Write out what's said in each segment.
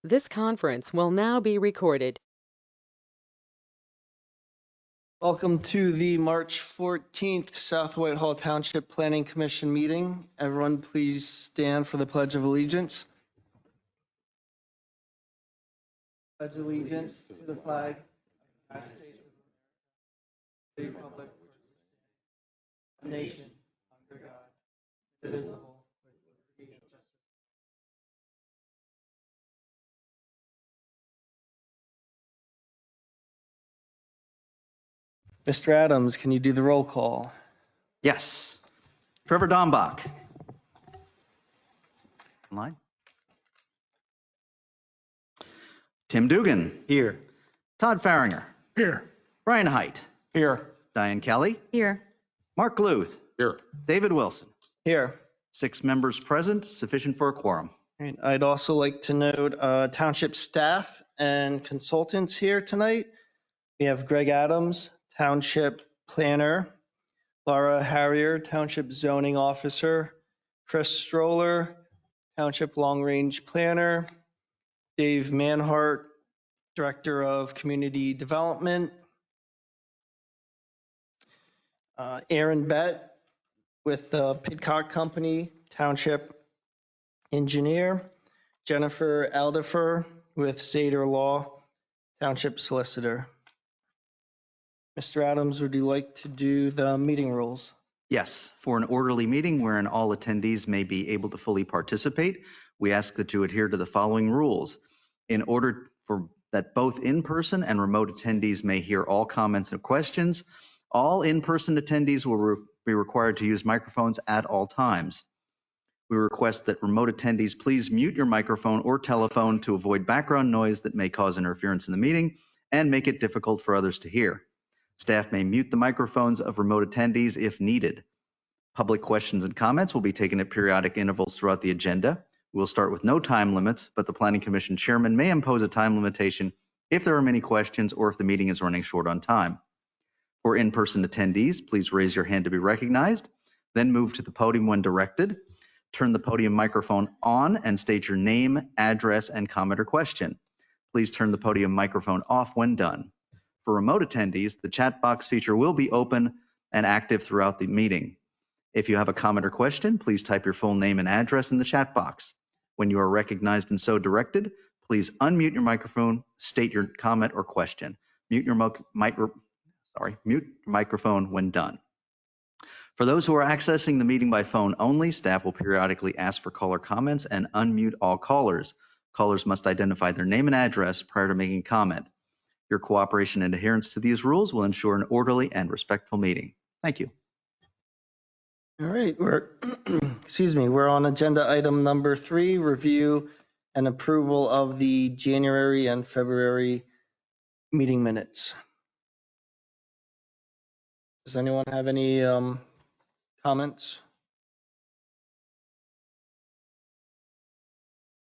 This conference will now be recorded. Welcome to the March 14th South Whitehall Township Planning Commission meeting. Everyone please stand for the Pledge of Allegiance. Pledge allegiance to the flag of the United States of America, the Republic, a nation under God, indivisible, with liberty and justice. Mr. Adams, can you do the roll call? Yes. Trevor Dombach. Online. Tim Dugan. Here. Todd Farringer. Here. Brian Height. Here. Diane Kelly. Here. Mark Luth. Here. David Wilson. Here. 6 members present, sufficient for a quorum. And I'd also like to note Township staff and consultants here tonight. We have Greg Adams, Township Planner, Laura Harrier, Township Zoning Officer, Chris Stroller, Township Long Range Planner, Dave Manhart, Director of Community Development, Aaron Bett with the Pidcock Company, Township Engineer, Jennifer Aldifer with Sater Law, Township Solicitor. Mr. Adams, would you like to do the meeting rules? Yes, for an orderly meeting wherein all attendees may be able to fully participate, we ask that you adhere to the following rules. In order for that both in-person and remote attendees may hear all comments and questions, all in-person attendees will be required to use microphones at all times. We request that remote attendees please mute your microphone or telephone to avoid background noise that may cause interference in the meeting and make it difficult for others to hear. Staff may mute the microphones of remote attendees if needed. Public questions and comments will be taken at periodic intervals throughout the agenda. We'll start with no time limits, but the Planning Commission Chairman may impose a time limitation if there are many questions or if the meeting is running short on time. For in-person attendees, please raise your hand to be recognized, then move to the podium when directed. Turn the podium microphone on and state your name, address, and comment or question. Please turn the podium microphone off when done. For remote attendees, the chat box feature will be open and active throughout the meeting. If you have a comment or question, please type your full name and address in the chat box. When you are recognized and so directed, please unmute your microphone, state your comment or question. Mute your microphone when done. For those who are accessing the meeting by phone only, staff will periodically ask for caller comments and unmute all callers. Callers must identify their name and address prior to making comment. Your cooperation and adherence to these rules will ensure an orderly and respectful meeting. Thank you. All right, we're on agenda item number 3, review and approval of the January and February meeting minutes. Does anyone have any comments?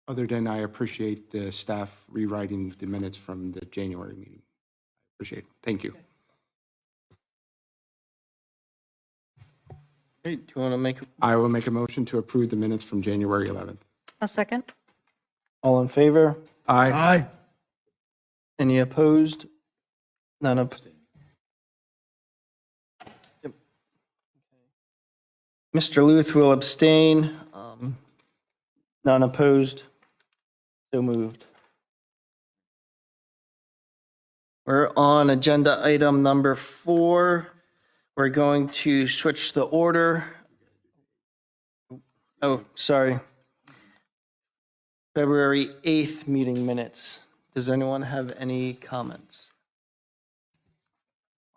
Other than I appreciate the staff rewriting the minutes from the January meeting. I appreciate it. Thank you. Hey, do you want to make? I will make a motion to approve the minutes from January 11th. A second. All in favor? Aye. Any opposed? None opposed. Yep. Mr. Luth will abstain. None opposed. So moved. We're on agenda item number 4. We're going to switch the order. Oh, sorry. February 8th meeting minutes. Does anyone have any comments?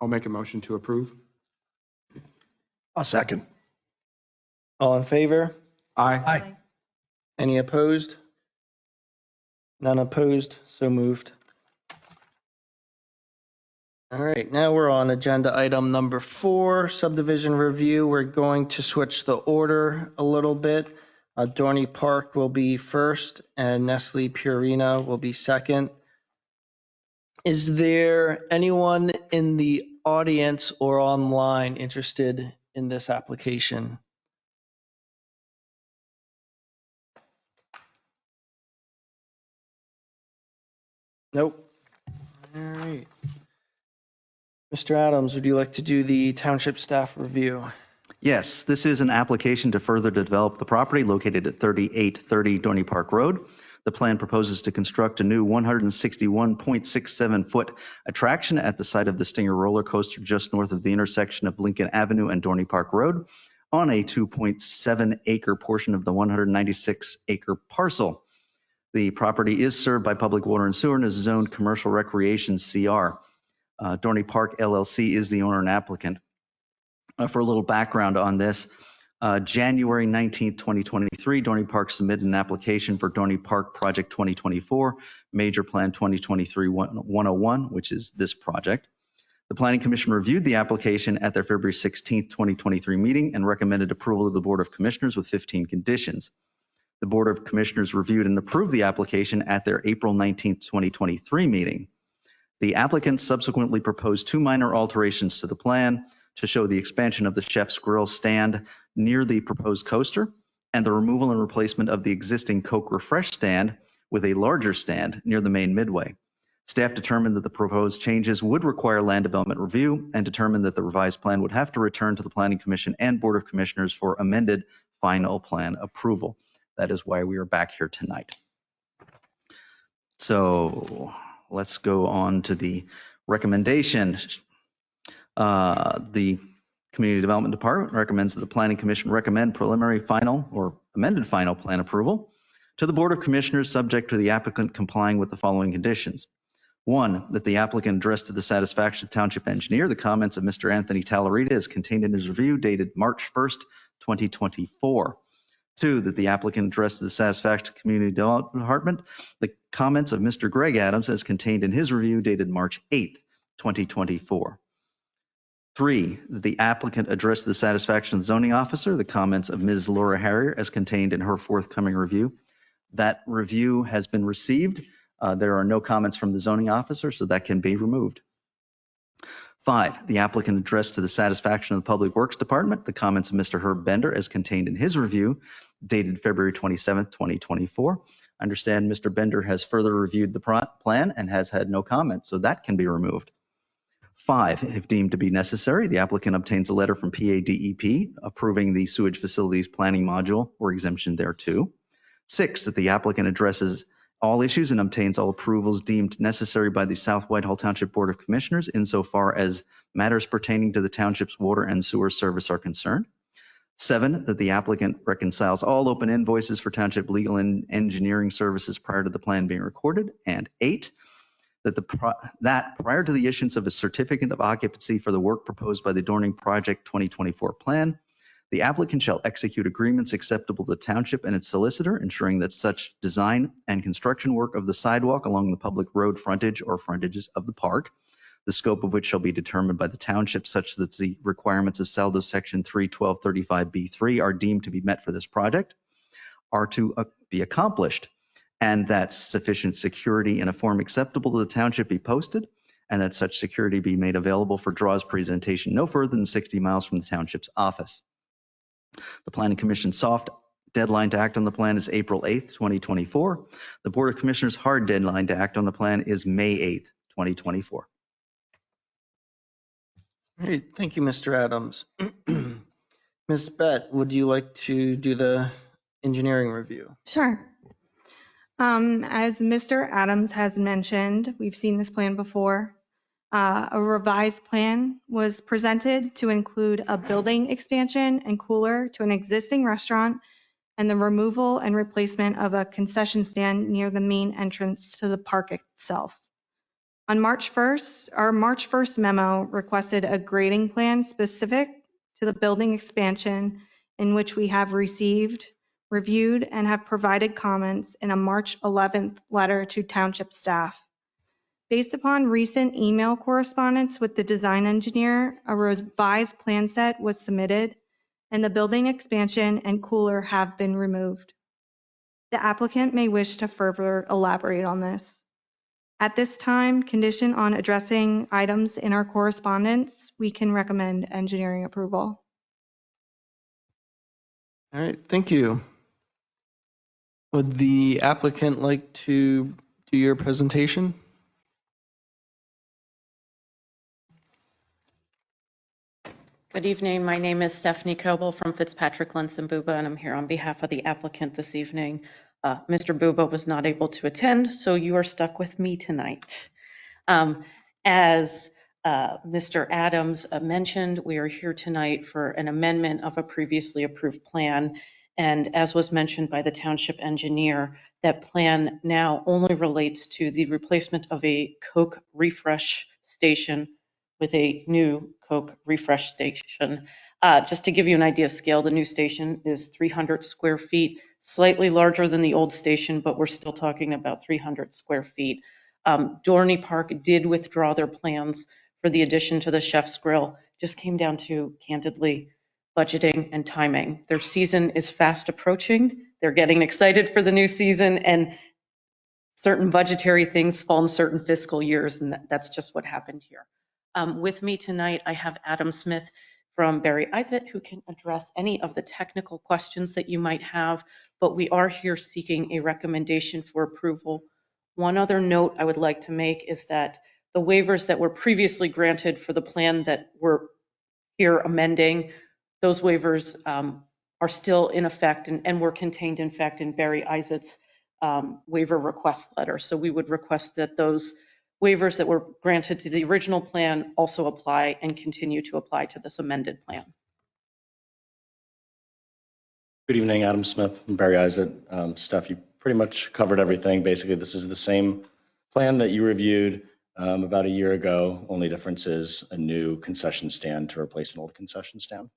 I'll make a motion to approve. A second. All in favor? Aye. Any opposed? None opposed, so moved. All right, now we're on agenda item number 4, subdivision review. We're going to switch the order a little bit. Dorney Park will be first and Nestle Purina will be second. Is there anyone in the audience or online interested in this application? Nope. All right. Mr. Adams, would you like to do the township staff review? Yes, this is an application to further develop the property located at 3830 Dorney Park Road. The plan proposes to construct a new 161.67-foot attraction at the site of the Stinger roller coaster just north of the intersection of Lincoln Avenue and Dorney Park Road on a 2.7-acre portion of the 196-acre parcel. The property is served by public water and sewer and is zoned commercial recreation CR. Dorney Park LLC is the owner and applicant. For a little background on this, January 19th, 2023, Dorney Park submitted an application for Dorney Park Project 2024, Major Plan 2023-101, which is this project. The Planning Commission reviewed the application at their February 16th, 2023 meeting and recommended approval of the Board of Commissioners with 15 conditions. The Board of Commissioners reviewed and approved the application at their April 19th, 2023 meeting. The applicant subsequently proposed 2 minor alterations to the plan to show the expansion of the Chef's Grill stand near the proposed coaster and the removal and replacement of the existing Coke Refresh stand with a larger stand near the main midway. Staff determined that the proposed changes would require land development review and determined that the revised plan would have to return to the Planning Commission and Board of Commissioners for amended final plan approval. That is why we are back here tonight. So let's go on to the recommendation. The Community Development Department recommends that the Planning Commission recommend preliminary final or amended final plan approval to the Board of Commissioners subject to the applicant complying with the following conditions. 1, that the applicant address to the satisfaction of the Township Engineer the comments of Mr. Anthony Talarita as contained in his review dated March 1st, 2024. 2, that the applicant address to the satisfaction of the Community Development Department the comments of Mr. Greg Adams as contained in his review dated March 8th, 2024. 3, that the applicant address to the satisfaction of the zoning officer the comments of Ms. Laura Harrier as contained in her forthcoming review. That review has been received. There are no comments from the zoning officer, so that can be removed. 5, the applicant addressed to the satisfaction of the Public Works Department the comments of Mr. Herb Bender as contained in his review dated February 27th, 2024. I understand Mr. Bender has further reviewed the plan and has had no comment, so that can be removed. 5, if deemed to be necessary, the applicant obtains a letter from PADEP approving the sewage facilities planning module or exemption thereto. 6, that the applicant addresses all issues and obtains all approvals deemed necessary by the South Whitehall Township Board of Commissioners insofar as matters pertaining to the township's water and sewer service are concerned. 7, that the applicant reconciles all open invoices for township legal and engineering services prior to the plan being recorded. And 8, that prior to the issuance of a certificate of occupancy for the work proposed by the Dorning Project 2024 plan, the applicant shall execute agreements acceptable to the township and its solicitor, ensuring that such design and construction work of the sidewalk along the public road frontage or frontages of the park, the scope of which shall be determined by the township such that the requirements of SALDO Section 31235B3 are deemed to be met for this project, are to be accomplished, and that sufficient security in a form acceptable to the township be posted, and that such security be made available for draws presentation no further than 60 miles from the township's office. The Planning Commission's soft deadline to act on the plan is April 8th, 2024. The Board of Commissioners' hard deadline to act on the plan is May 8th, 2024. All right, thank you, Mr. Adams. Ms. Bett, would you like to do the engineering review? Sure. As Mr. Adams has mentioned, we've seen this plan before. A revised plan was presented to include a building expansion and cooler to an existing restaurant and the removal and replacement of a concession stand near the main entrance to the park itself. On March 1st, our March 1st memo requested a grading plan specific to the building expansion in which we have received, reviewed, and have provided comments in a March 11th letter to township staff. Based upon recent email correspondence with the design engineer, a revised plan set was submitted and the building expansion and cooler have been removed. The applicant may wish to further elaborate on this. At this time, condition on addressing items in our correspondence, we can recommend engineering approval. All right, thank you. Would the applicant like to do your presentation? Good evening. My name is Stephanie Coble from Fitzpatrick, Lentz and Buba, and I'm here on behalf of the applicant this evening. Mr. Buba was not able to attend, so you are stuck with me tonight. As Mr. Adams mentioned, we are here tonight for an amendment of a previously approved plan. And as was mentioned by the township engineer, that plan now only relates to the replacement of a Coke refresh station with a new Coke refresh station. Just to give you an idea of scale, the new station is 300 square feet, slightly larger than the old station, but we're still talking about 300 square feet. Dorney Park did withdraw their plans for the addition to the Chef's Grill. Just came down to, candidly, budgeting and timing. Their season is fast approaching. They're getting excited for the new season, and certain budgetary things fall in certain fiscal years, and that's just what happened here. With me tonight, I have Adam Smith from Barry Isaac, who can address any of the technical questions that you might have, but we are here seeking a recommendation for approval. One other note I would like to make is that the waivers that were previously granted for the plan that we're here amending, those waivers are still in effect and were contained, in fact, in Barry Isaac's waiver request letter. So we would request that those waivers that were granted to the original plan also apply and continue to apply to this amended plan. Good evening, Adam Smith and Barry Isaac. Steph, you pretty much covered everything. Basically, this is the same plan that you reviewed about a year ago. Only difference is a new concession stand to replace an old concession stand.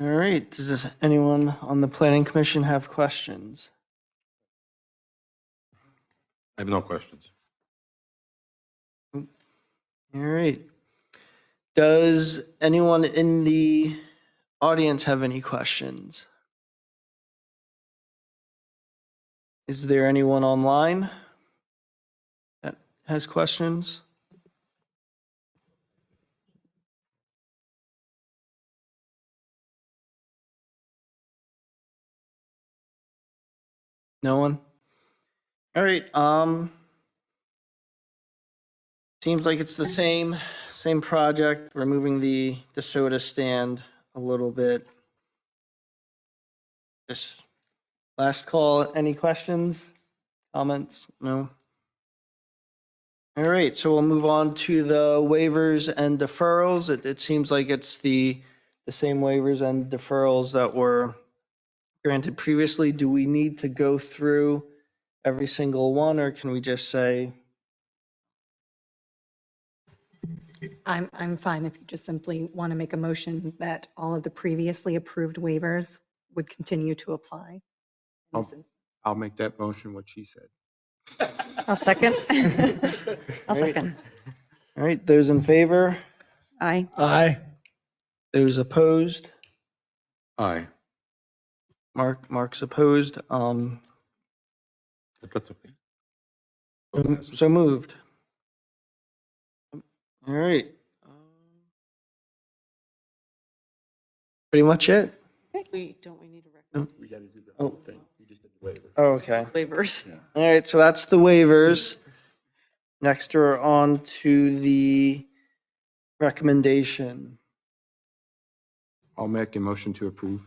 All right, does anyone on the planning commission have questions? I have no questions. All right. Does anyone in the audience have any questions? Is there anyone online that has questions? No one? All right, seems like it's the same project. We're moving the soda stand a little bit. Just last call, any questions, comments? No? All right, so we'll move on to the waivers and deferrals. It seems like it's the same waivers and deferrals that were granted previously. Do we need to go through every single one, or can we just say? I'm fine if you just simply want to make a motion that all of the previously approved waivers would continue to apply. I'll make that motion, what she said. I'll second. I'll Great. second. All right, those in favor? Aye. Aye. Those opposed? Aye. Mark's opposed. If that's okay. So moved. All right. Pretty much it. We need to recommend We got to do the whole thing. You just did the waiver. Oh, okay. waivers. All right, so that's the waivers. Next, we're on to the recommendation. I'll make a motion to approve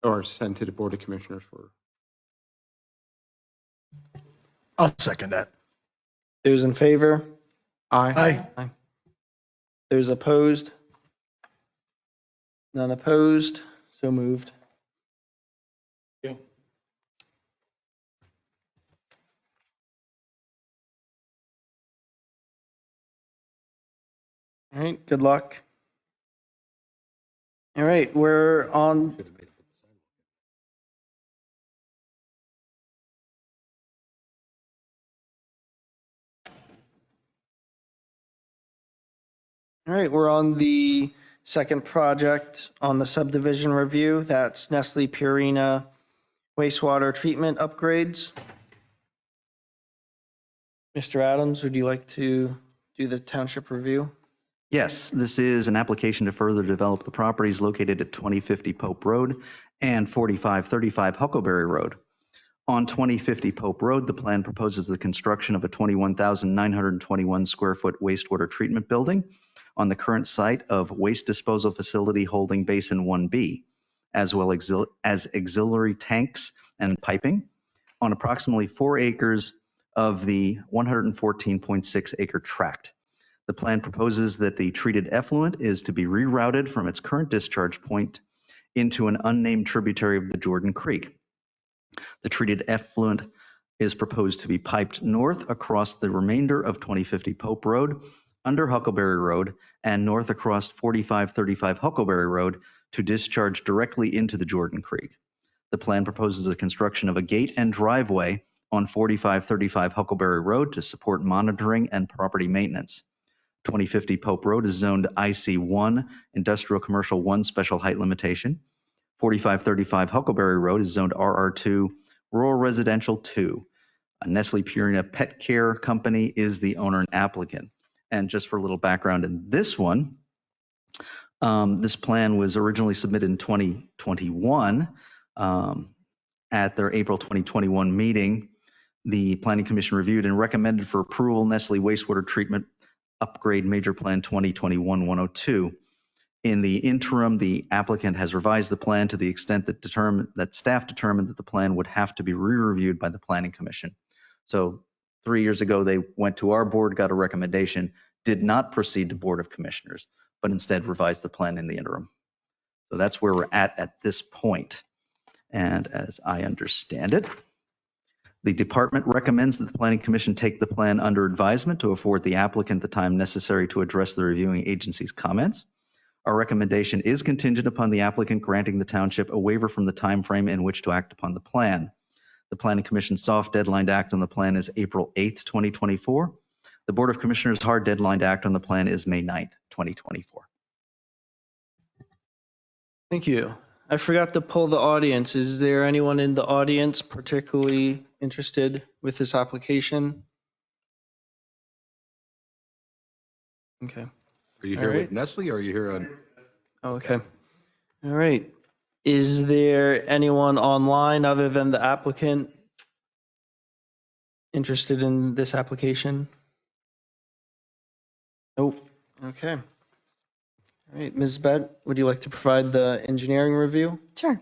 or send to the Board of Commissioners for. I'll second that. Those in favor? Aye. Aye. Those opposed? None opposed, so moved. Yeah. All right, good luck. All right, we're on. Should have made it. All right, we're on the second project on the subdivision review. That's Nestle Purina wastewater treatment upgrades. Mr. Adams, would you like to do the township review? Yes, this is an application to further develop the properties located at 2050 Pope Road and 4535 Huckleberry Road. On 2050 Pope Road, the plan proposes the construction of a 21,921 square foot wastewater treatment building on the current site of Waste Disposal Facility Holding Basin 1B, as well as auxiliary tanks and piping on approximately 4 acres of the 114.6 acre tract. The plan proposes that the treated effluent is to be rerouted from its current discharge point into an unnamed tributary of the Jordan Creek. The treated effluent is proposed to be piped north across the remainder of 2050 Pope Road, under Huckleberry Road, and north across 4535 Huckleberry Road to discharge directly into the Jordan Creek. The plan proposes the construction of a gate and driveway on 4535 Huckleberry Road to support monitoring and property maintenance. 2050 Pope Road is zoned IC1, Industrial Commercial 1 Special Height Limitation. 4535 Huckleberry Road is zoned RR2, Rural Residential 2. Nestle Purina Pet Care Company is the owner and applicant. And just for a little background in this one, this plan was originally submitted in 2021. At their April 2021 meeting, the Planning Commission reviewed and recommended for approval Nestle Wastewater Treatment Upgrade Major Plan 2021-102. In the interim, the applicant has revised the plan to the extent that staff determined that the plan would have to be re-reviewed by the Planning Commission. So 3 years ago, they went to our board, got a recommendation, did not proceed to Board of Commissioners, but instead revised the plan in the interim. So that's where we're at this point. And as I understand it, the department recommends that the Planning Commission take the plan under advisement to afford the applicant the time necessary to address the reviewing agency's comments. Our recommendation is contingent upon the applicant granting the township a waiver from the time frame in which to act upon the plan. The Planning Commission's soft deadline to act on the plan is April 8th, 2024. The Board of Commissioners' hard deadline to act on the plan is May 9th, 2024. Thank you. I forgot to pull the audience. Is there anyone in the audience particularly interested with this application? Okay. Are you All here right. with Nestle or are you here on? Okay. All right. Is there anyone online other than the applicant interested in this application? Nope. Okay. All right. Ms. Bett, would you like to provide the engineering review? Sure.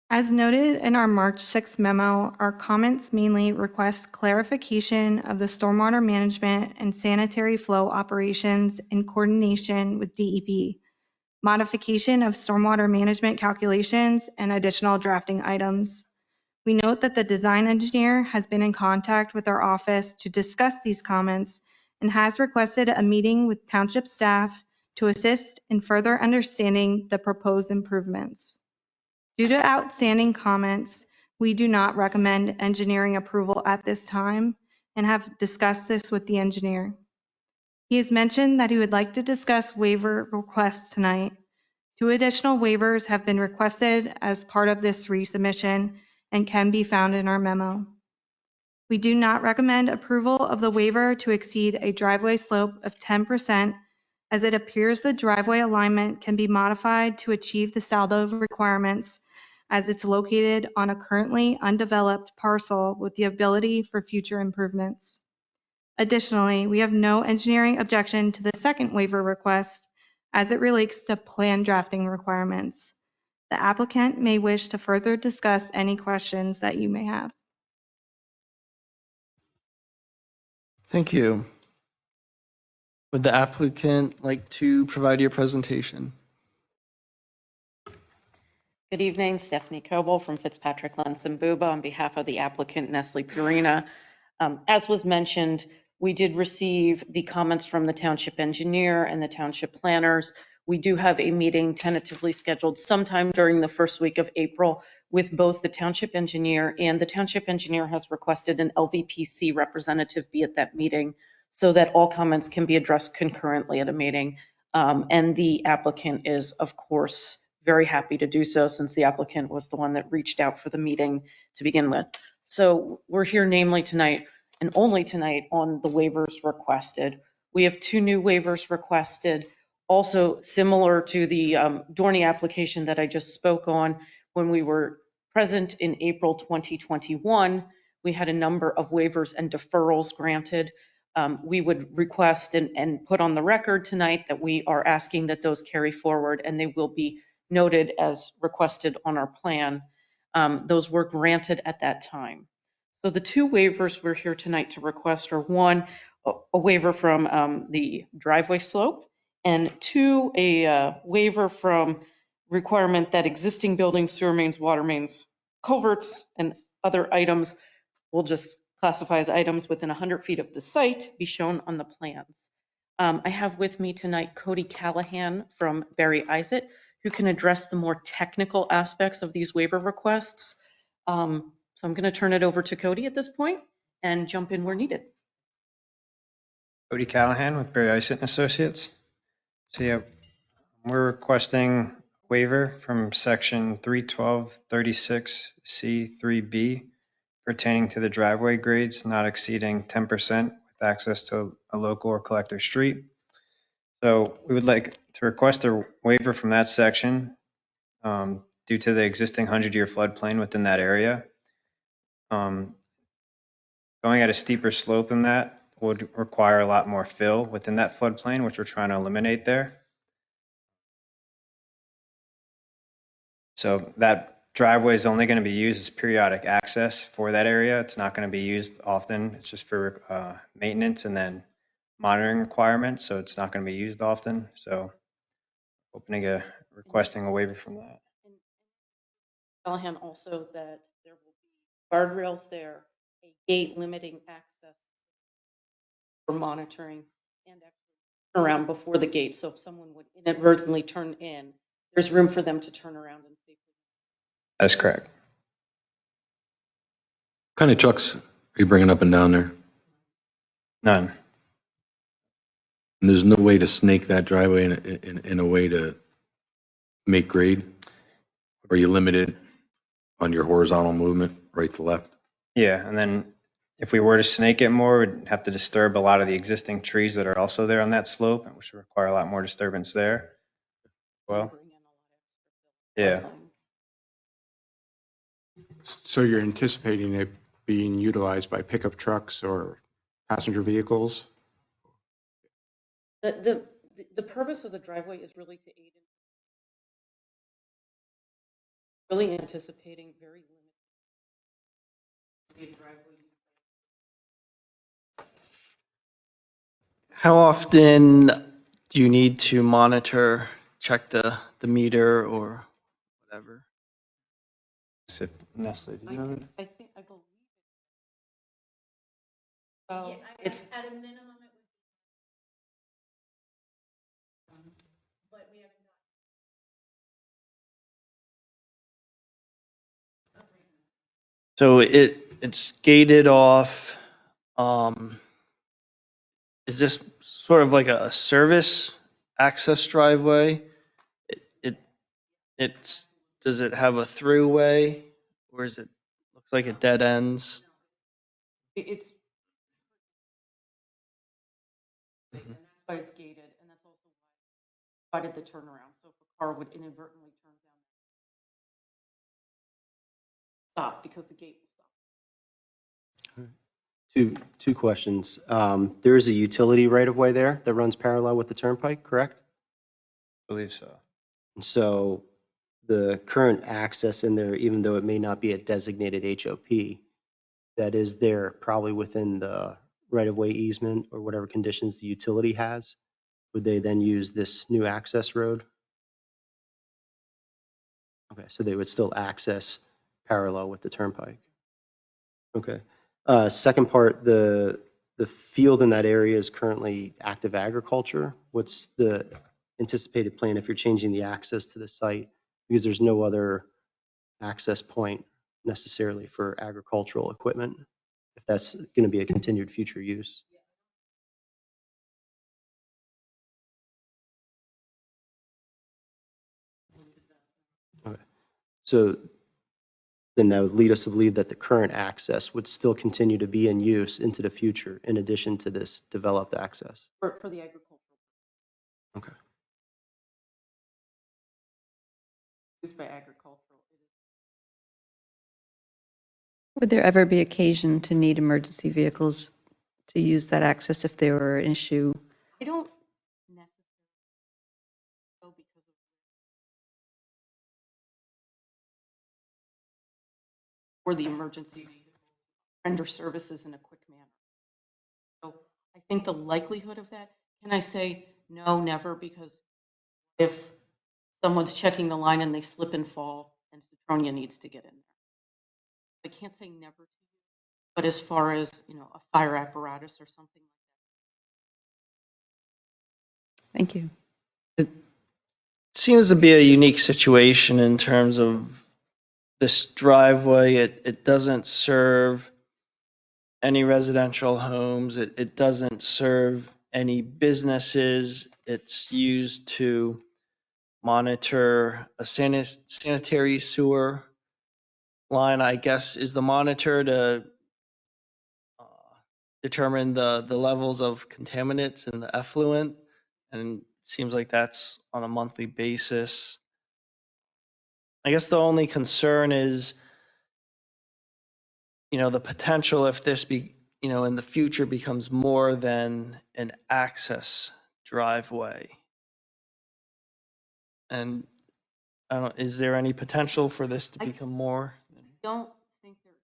As noted in our March 6th memo, our comments mainly request clarification of the stormwater management and sanitary flow operations in coordination with DEP, modification of stormwater management calculations, and additional drafting items. We note that the design engineer has been in contact with our office to discuss these comments and has requested a meeting with township staff to assist in further understanding the proposed improvements. Due to outstanding comments, we do not recommend engineering approval at this time and have discussed this with the engineer. He has mentioned that he would like to discuss waiver requests tonight. 2 additional waivers have been requested as part of this resubmission and can be found in our memo. We do not recommend approval of the waiver to exceed a driveway slope of 10%, as it appears the driveway alignment can be modified to achieve the saldo requirements, as it's located on a currently undeveloped parcel with the ability for future improvements. Additionally, we have no engineering objection to the second waiver request as it relates to plan drafting requirements. The applicant may wish to further discuss any questions that you may have. Thank you. Would the applicant like to provide your presentation? Good evening, Stephanie Coble from Fitzpatrick, Lenz & Buba on behalf of the applicant Nestle Purina. As was mentioned, we did receive the comments from the township engineer and the township planners. We do have a meeting tentatively scheduled sometime during the first week of April with both the township engineer, and the township engineer has requested an LVPC representative be at that meeting so that all comments can be addressed concurrently at a meeting. And the applicant is, of course, very happy to do so, since the applicant was the one that reached out for the meeting to begin with. So we're here namely tonight and only tonight on the waivers requested. We have 2 new waivers requested, also similar to the Dorney application that I just spoke on when we were present in April 2021, we had a number of waivers and deferrals granted. We would request and put on the record tonight that we are asking that those carry forward, and they will be noted as requested on our plan. Those were granted at that time. So the two waivers we're here tonight to request are one, a waiver from the driveway slope, and two, a waiver from requirement that existing buildings, sewer mains, water mains, culverts, and other items will just classify as items within 100 feet of the site be shown on the plans. I have with me tonight Cody Callahan from Barry Isett, who can address the more technical aspects of these waiver requests. So I'm going to turn it over to Cody at this point and jump in where needed. Cody Callahan with Barry Isett and Associates. So yeah, we're requesting waiver from section 31236C3B pertaining to the driveway grades not exceeding 10% with access to a local or collector street. So we would like to request a waiver from that section due to the existing 100-year floodplain within that area. Going at a steeper slope than that would require a lot more fill within that floodplain, which we're trying to eliminate there. So that driveway is only going to be used as periodic access for that area. It's not going to be used often. It's just for maintenance and then monitoring requirements. So it's not going to be used often. So requesting a waiver from that. Callahan also that there will be guardrails there, a gate limiting access for monitoring, and actually around before the gate. So if someone would inadvertently turn in, there's room for them to turn around and safely. That's correct. What kind of trucks are you bringing up and down there? None. And there's no way to snake that driveway in a way to make grade? Or are you limited on your horizontal movement, right to left? Yeah, and then if we were to snake it more, we'd have to disturb a lot of the existing trees that are also there on that slope, which would require a lot more disturbance there. Well, yeah. So you're anticipating it being utilized by pickup trucks or passenger vehicles? The purpose of the driveway is really to aid in really anticipating very limited driveway. How often do you need to monitor, check the meter or whatever? Nestle, do you know that? I believe it's at a minimum it would be, but we have So it's gated off. Is this sort of like a service access driveway? It's, does it have a throughway or is it, looks like it dead ends? it's and that's why it's gated, and that's also why I did the turnaround. So if a car would inadvertently turn down, stop because the gate will stop. Two questions. There is a utility right of way there that runs parallel with the turnpike, correct? I believe so. And so the current access in there, even though it may not be a designated HOP, that is there probably within the right of way easement or whatever conditions the utility has. Would they then use this new access road? Okay, so they would still access parallel with the turnpike. Okay. Second part, the field in that area is currently active agriculture. What's the anticipated plan if you're changing the access to the site? Because there's no other access point necessarily for agricultural equipment, if that's going to be a continued future use. Okay. So then that would lead us to believe that the current access would still continue to be in use into the future in addition to this developed access. For the agricultural. Okay. Used by agricultural. Would there ever be occasion to need emergency vehicles to use that access if there were an issue? I don't necessarily know because of or the emergency vehicle render services in a quick manner. So I think the likelihood of that, can I say no, never? Because if someone's checking the line and they slip and fall and Citronia needs to get in there, I can't say never to you. But as far as, a fire apparatus or something Thank you. It seems to be a unique situation in terms of this driveway. It doesn't serve any residential homes. It doesn't serve any businesses. It's used to monitor a sanitary sewer line, I guess, is the monitor to determine the levels of contaminants in the effluent. And it seems like that's on a monthly basis. I guess the only concern is, the potential if this in the future becomes more than an access driveway. And I don't, is there any potential for this to become more? I don't think there is.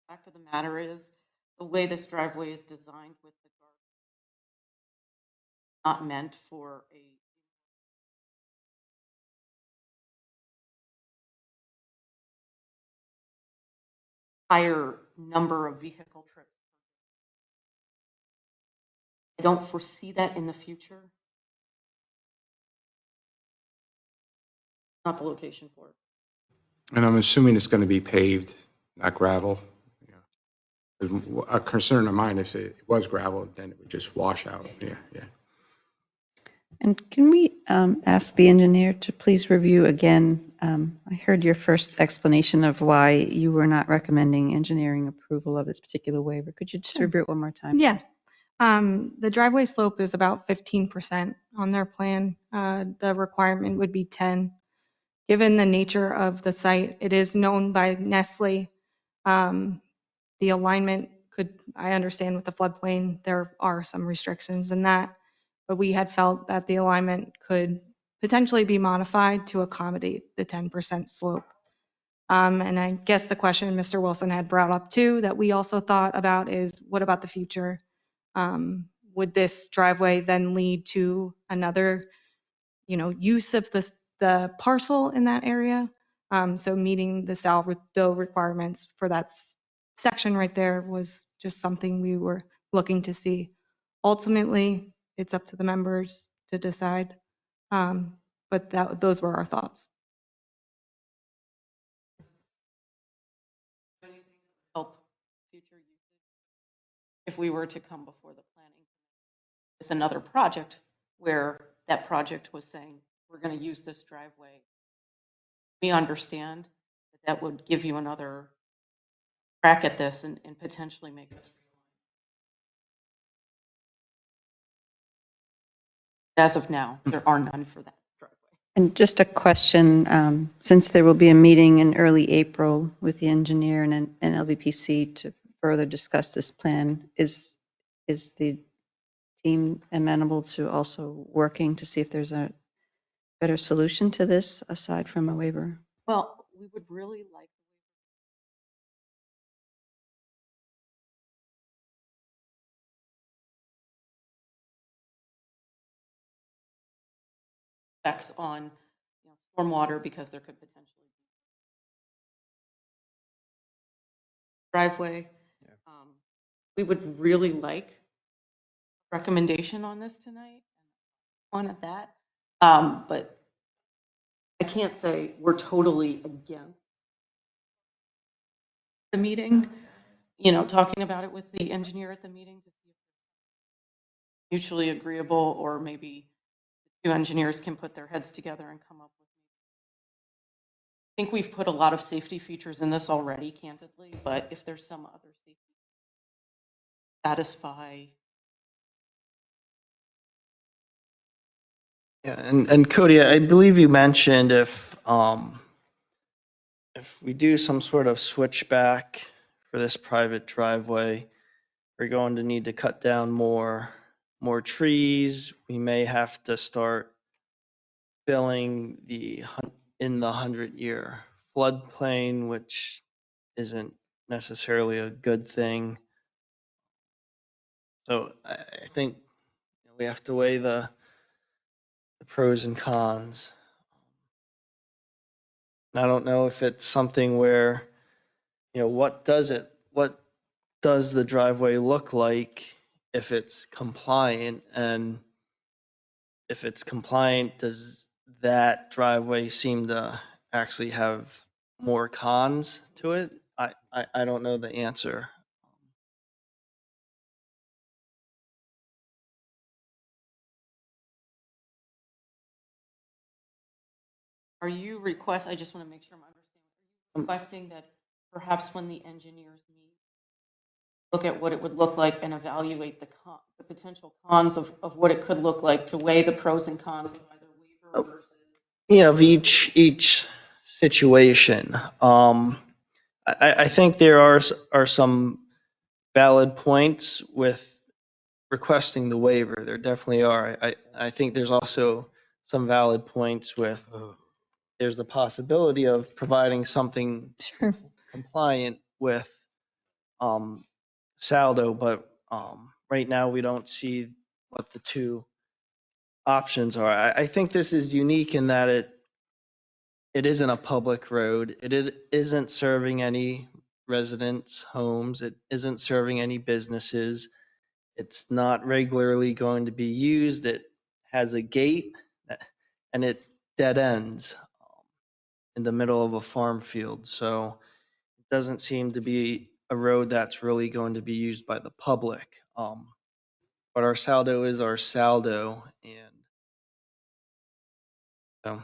The fact of the matter is, the way this driveway is designed with the garbage, not meant for a higher number of vehicle trips. I don't foresee that in the future. Not the location for it. And I'm assuming it's going to be paved, not gravel. A concern of mine is it was gravel, then it would just wash out. Yeah. And can we ask the engineer to please review again? I heard your first explanation of why you were not recommending engineering approval of this particular waiver. Could you just review it one more time? Yes. The driveway slope is about 15% on their plan. The requirement would be 10. Given the nature of the site, it is known by Nestle. The alignment I understand with the floodplain, there are some restrictions in that, but we had felt that the alignment could potentially be modified to accommodate the 10% slope. And I guess the question Mr. Wilson had brought up too, that we also thought about is, what about the future? Would this driveway then lead to another, use of the parcel in that area? So meeting the sourdough requirements for that section right there was just something we were looking to see. Ultimately, it's up to the members to decide. But those were our thoughts. Help future usage if we were to come before the planning with another project where that project was saying, we're going to use this driveway. We understand that would give you another crack at this and potentially make us. As of now, there are none for that driveway. And just a question, since there will be a meeting in early April with the engineer and LVPC to further discuss this plan, is the team amenable to also working to see if there's a better solution to this aside from a waiver? Well, we would really like effects on stormwater because there could potentially be driveway. Yeah. We would really like a recommendation on this tonight on at that. But I can't say we're totally against the meeting, talking about it with the engineer at the meeting to see if it's mutually agreeable, or maybe the two engineers can put their heads together and come up with. I think we've put a lot of safety features in this already, candidly, but if there's some other safety satisfy. Yeah, and Cody, I believe you mentioned if if we do some sort of switchback for this private driveway, we're going to need to cut down more trees. We may have to start filling in the 100-year floodplain, which isn't necessarily a good thing. So I think we have to weigh the pros and cons. And I don't know if it's something where, what does the driveway look like if it's compliant? And if it's compliant, does that driveway seem to actually have more cons to it? I don't know the answer. Are you I just want to make sure I'm understanding. Are you requesting that perhaps when the engineers meet, look at what it would look like and evaluate the potential cons of what it could look like to weigh the pros and cons of either waiver versus? Of each situation. I think there are some valid points with requesting the waiver. There definitely are. I think there's also some valid points with there's the possibility of providing something Sure. compliant with saldo, but right now we don't see what the two options are. I think this is unique in that it isn't a public road. It isn't serving any residents' homes. It isn't serving any businesses. It's not regularly going to be used. It has a gate and it dead ends in the middle of a farm field. So it doesn't seem to be a road that's really going to be used by the public. But our saldo is our saldo. And so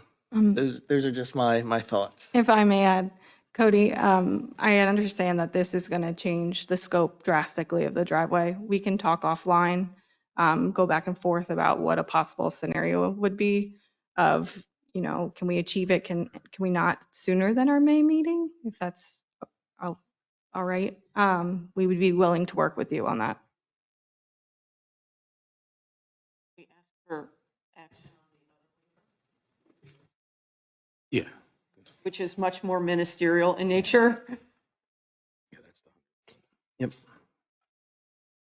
those are just my thoughts. If I may add, Cody, I understand that this is going to change the scope drastically of the driveway. We can talk offline, go back and forth about what a possible scenario would be of, can we achieve it? Can we not sooner than our May meeting? If that's all right. We would be willing to work with you on that. We ask for action on Yeah. which is much more ministerial in nature. Yep.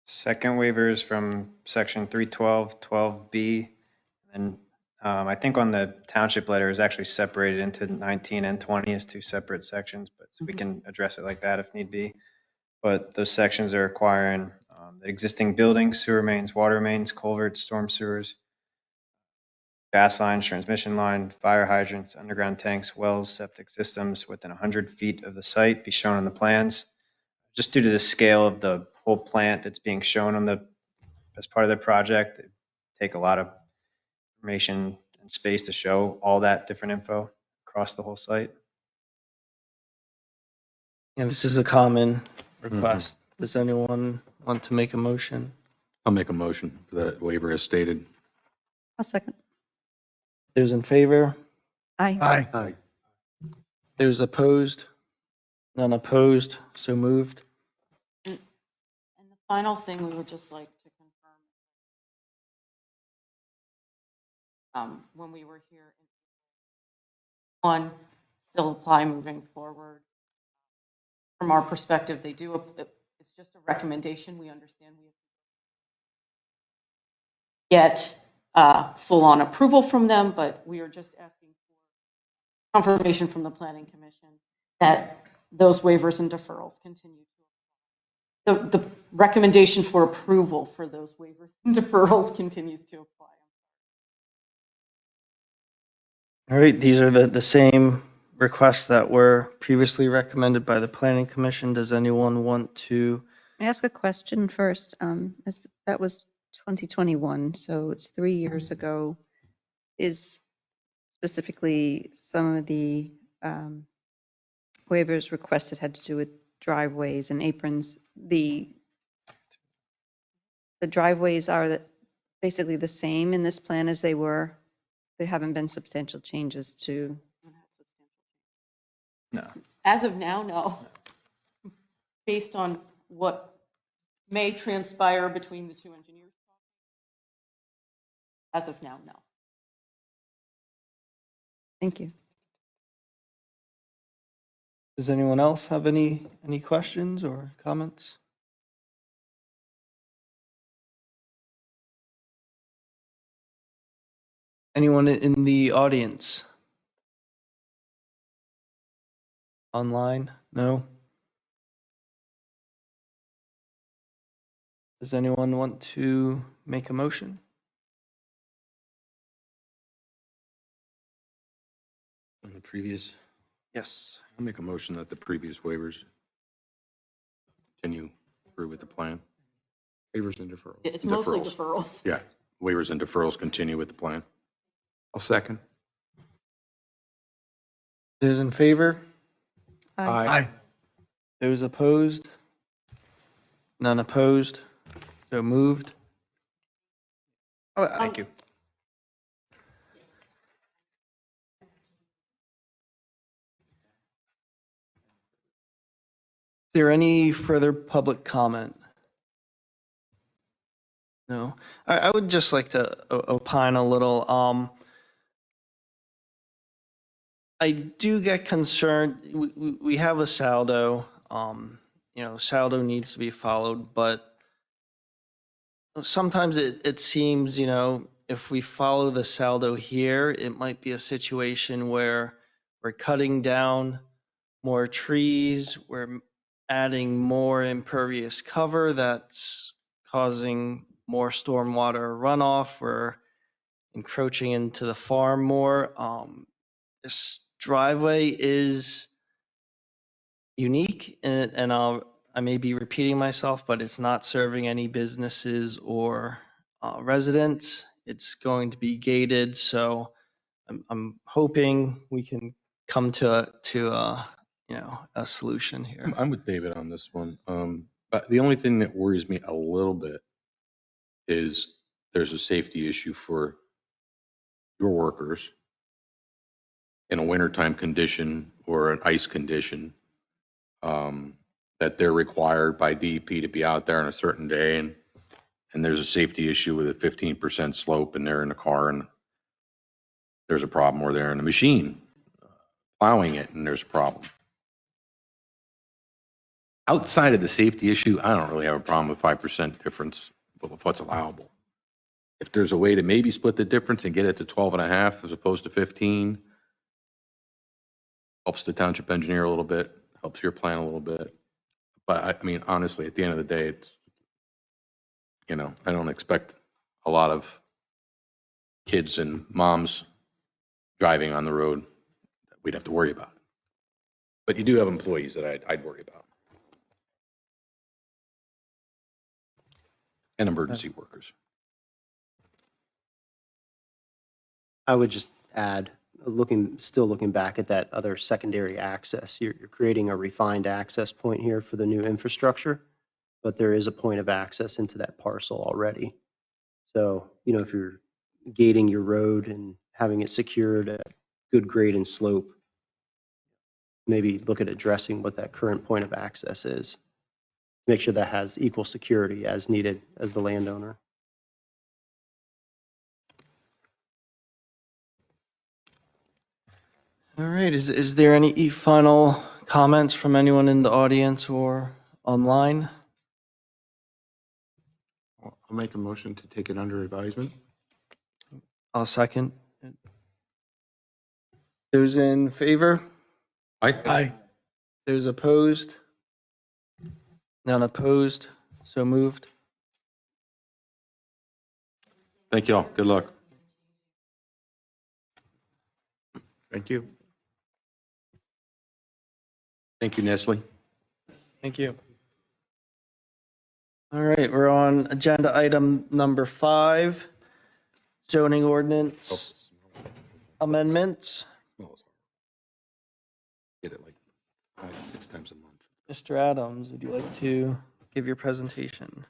Second waiver is from section 312, 12B. And I think on the township letter is actually separated into 19 and 20 as two separate sections, but we can address it like that if need be. But those sections are requiring the existing buildings, sewer mains, water mains, culverts, storm sewers, gas lines, transmission line, fire hydrants, underground tanks, wells, septic systems within 100 feet of the site be shown on the plans. Just due to the scale of the whole plant that's being shown as part of the project, it take a lot of information and space to show all that different info across the whole site. And this is a common request. Does anyone want to make a motion? I'll make a motion for that waiver as stated. I'll second. Those in favor? Aye. Aye. Those opposed? None opposed, so moved. And the final thing we would just like to confirm, when we were here, one, still apply moving forward. From our perspective, they do, it's just a recommendation. We understand we get full-on approval from them, but we are just asking for confirmation from the Planning Commission that those waivers and deferrals continue to apply. The recommendation for approval for those waivers and deferrals continues to apply. All right, these are the same requests that were previously recommended by the Planning Commission. Does anyone want to? May I ask a question first? That was 2021, so it's 3 years ago. Is specifically some of the waivers requested had to do with driveways and aprons. The driveways are basically the same in this plan as they were. There haven't been substantial changes to. No. As of now, no. Based on what may transpire between the two engineers. As of now, no. Thank you. Does anyone else have any questions or comments? Anyone in the audience? Online? No? Does anyone want to make a motion? On the previous, Yes. I'll make a motion that the previous waivers continue through with the plan. Waivers and deferrals. It's mostly Deferrals. deferrals. Yeah, waivers and deferrals continue with the plan. I'll second. Those in favor? Aye. Those opposed? None opposed? So moved? Thank you. Is there any further public comment? No. I would just like to opine a little. I do get concerned. We have a saldo. Saldo needs to be followed, but sometimes it seems, if we follow the saldo here, it might be a situation where we're cutting down more trees, we're adding more impervious cover that's causing more stormwater runoff, we're encroaching into the farm more. This driveway is unique, and I may be repeating myself, but it's not serving any businesses or residents. It's going to be gated, so I'm hoping we can come to a solution here. I'm with David on this one. But the only thing that worries me a little bit is there's a safety issue for your workers in a wintertime condition or an ice condition, that they're required by DEP to be out there on a certain day, and there's a safety issue with a 15% slope, and they're in the car and there's a problem, or they're in a machine plowing it and there's a problem. Outside of the safety issue, I don't really have a problem with 5% difference of what's allowable. If there's a way to maybe split the difference and get it to 12.5 as opposed to 15, helps the township engineer a little bit, helps your plan a little bit. But I mean, honestly, at the end of the day, it's, I don't expect a lot of kids and moms driving on the road that we'd have to worry about. But you do have employees that I'd worry about. And emergency workers. I would just add, still looking back at that other secondary access, you're creating a refined access point here for the new infrastructure, but there is a point of access into that parcel already. So, if you're gating your road and having it secured at good grade and slope, maybe look at addressing what that current point of access is. Make sure that has equal security as needed as the landowner. All right, is there any final comments from anyone in the audience or online? I'll make a motion to take it under advisement. I'll second. Those in favor? Aye. Those opposed? None opposed, so moved. Thank you all. Good luck. Thank you. Thank you, Nestle. Thank you. All right, we're on agenda item number 5, zoning ordinance amendments. Get it like 5-6 times a month. Mr. Adams, would you like to give your presentation?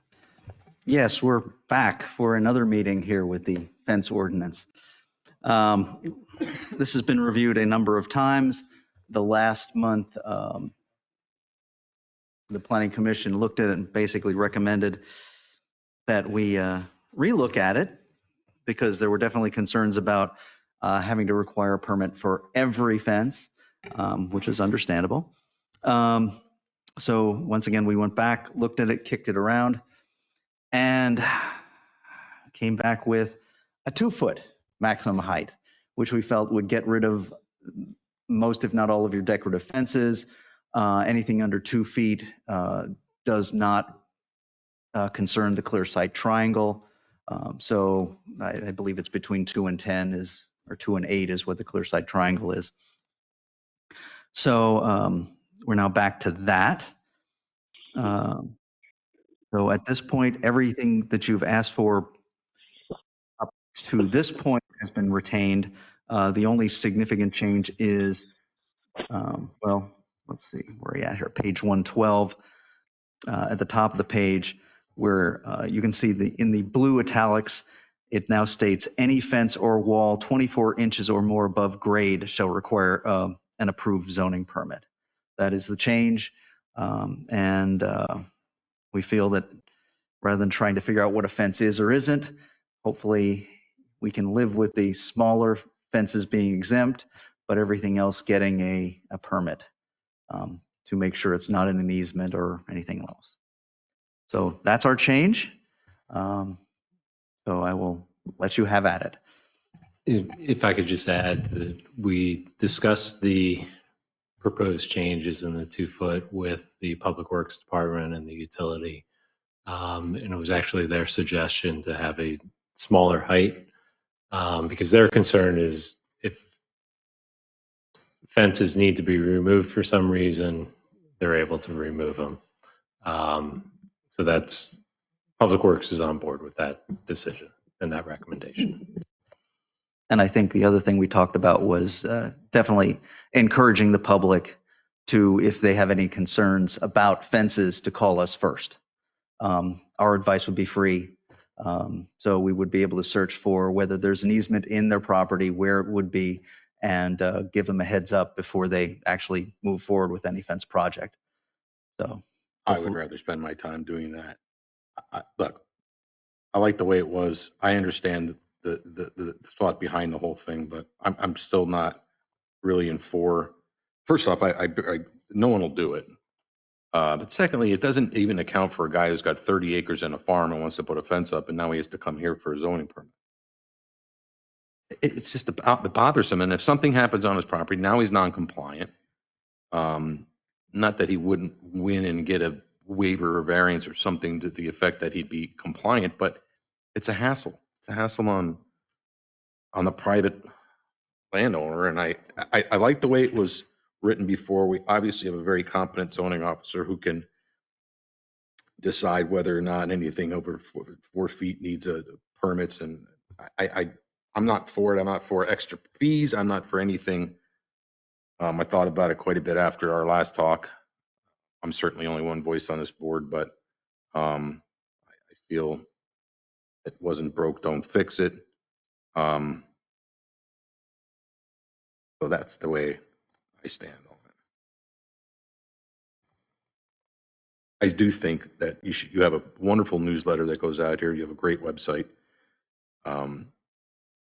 Yes, we're back for another meeting here with the fence ordinance. This has been reviewed a number of times. the last month, the Planning Commission looked at it and basically recommended that we relook at it because there were definitely concerns about having to require a permit for every fence, which is understandable. So once again, we went back, looked at it, kicked it around, and came back with a 2-foot maximum height, which we felt would get rid of most, if not all, of your decorative fences. Anything under 2 feet does not concern the clear sight triangle. So I believe it's between 2 and 10 is, or 2 and 8 is what the clear sight triangle is. So we're now back to that. So at this point, everything that you've asked for up to this point has been retained. The only significant change is, well, let's see, where are you at here? Page 112, at the top of the page, where you can see in the blue italics, it now states any fence or wall 24 inches or more above grade shall require an approved zoning permit. That is the change. And we feel that rather than trying to figure out what a fence is or isn't, hopefully we can live with the smaller fences being exempt, but everything else getting a permit to make sure it's not in an easement or anything else. So that's our change. So I will let you have at it. If I could just add that we discussed the proposed changes in the 2-foot with the Public Works Department and the utility. And it was actually their suggestion to have a smaller height because their concern is if fences need to be removed for some reason, they're able to remove them. So that's, Public Works is on board with that decision and that recommendation. And I think the other thing we talked about was definitely encouraging the public to, if they have any concerns about fences, to call us first. Our advice would be free. So we would be able to search for whether there's an easement in their property, where it would be, and give them a heads up before they actually move forward with any fence project. So I would rather spend my time doing that. Look, I like the way it was. I understand the thought behind the whole thing, but I'm still not really in for. First off, no one will do it. But secondly, it doesn't even account for a guy who's got 30 acres and a farm and wants to put a fence up, and now he has to come here for a zoning permit. It's just bothersome. And if something happens on his property, now he's non-compliant. Not that he wouldn't win and get a waiver or variance or something to the effect that he'd be compliant, but it's a hassle. It's a hassle on the private landowner. And I like the way it was written before. We obviously have a very competent zoning officer who can decide whether or not anything over 4 feet needs permits. And I'm not for it. I'm not for extra fees. I'm not for anything. I thought about it quite a bit after our last talk. I'm certainly only one voice on this board, but I feel it wasn't broke, don't fix it. So that's the way I stand on it. I do think that you have a wonderful newsletter that goes out here. You have a great website.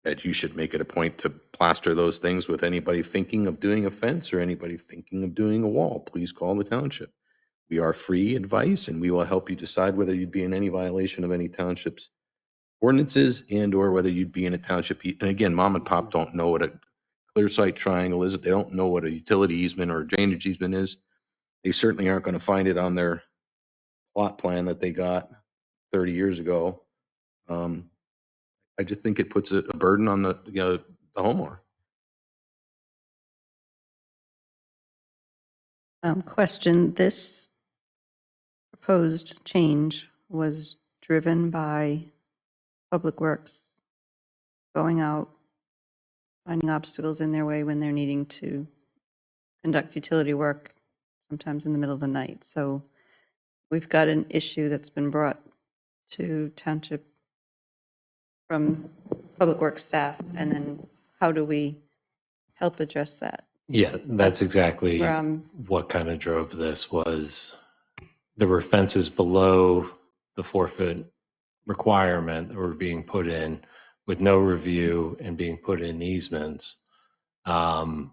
That you should make it a point to plaster those things with anybody thinking of doing a fence or anybody thinking of doing a wall. Please call the township. We are free advice and we will help you decide whether you'd be in any violation of any township's ordinances and or whether you'd be in a township. And again, mom and pop don't know what a clear sight triangle is. They don't know what a utility easement or a drainage easement is. They certainly aren't going to find it on their plot plan that they got 30 years ago. I just think it puts a burden on the homeowner. Question, this proposed change was driven by Public Works going out, finding obstacles in their way when they're needing to conduct utility work, sometimes in the middle of the night. So we've got an issue that's been brought to Township from Public Works staff, and then how do we help address that? Yeah, that's exactly Where what kind of drove this was there were fences below the 4-foot requirement that were being put in with no review and being put in easements. So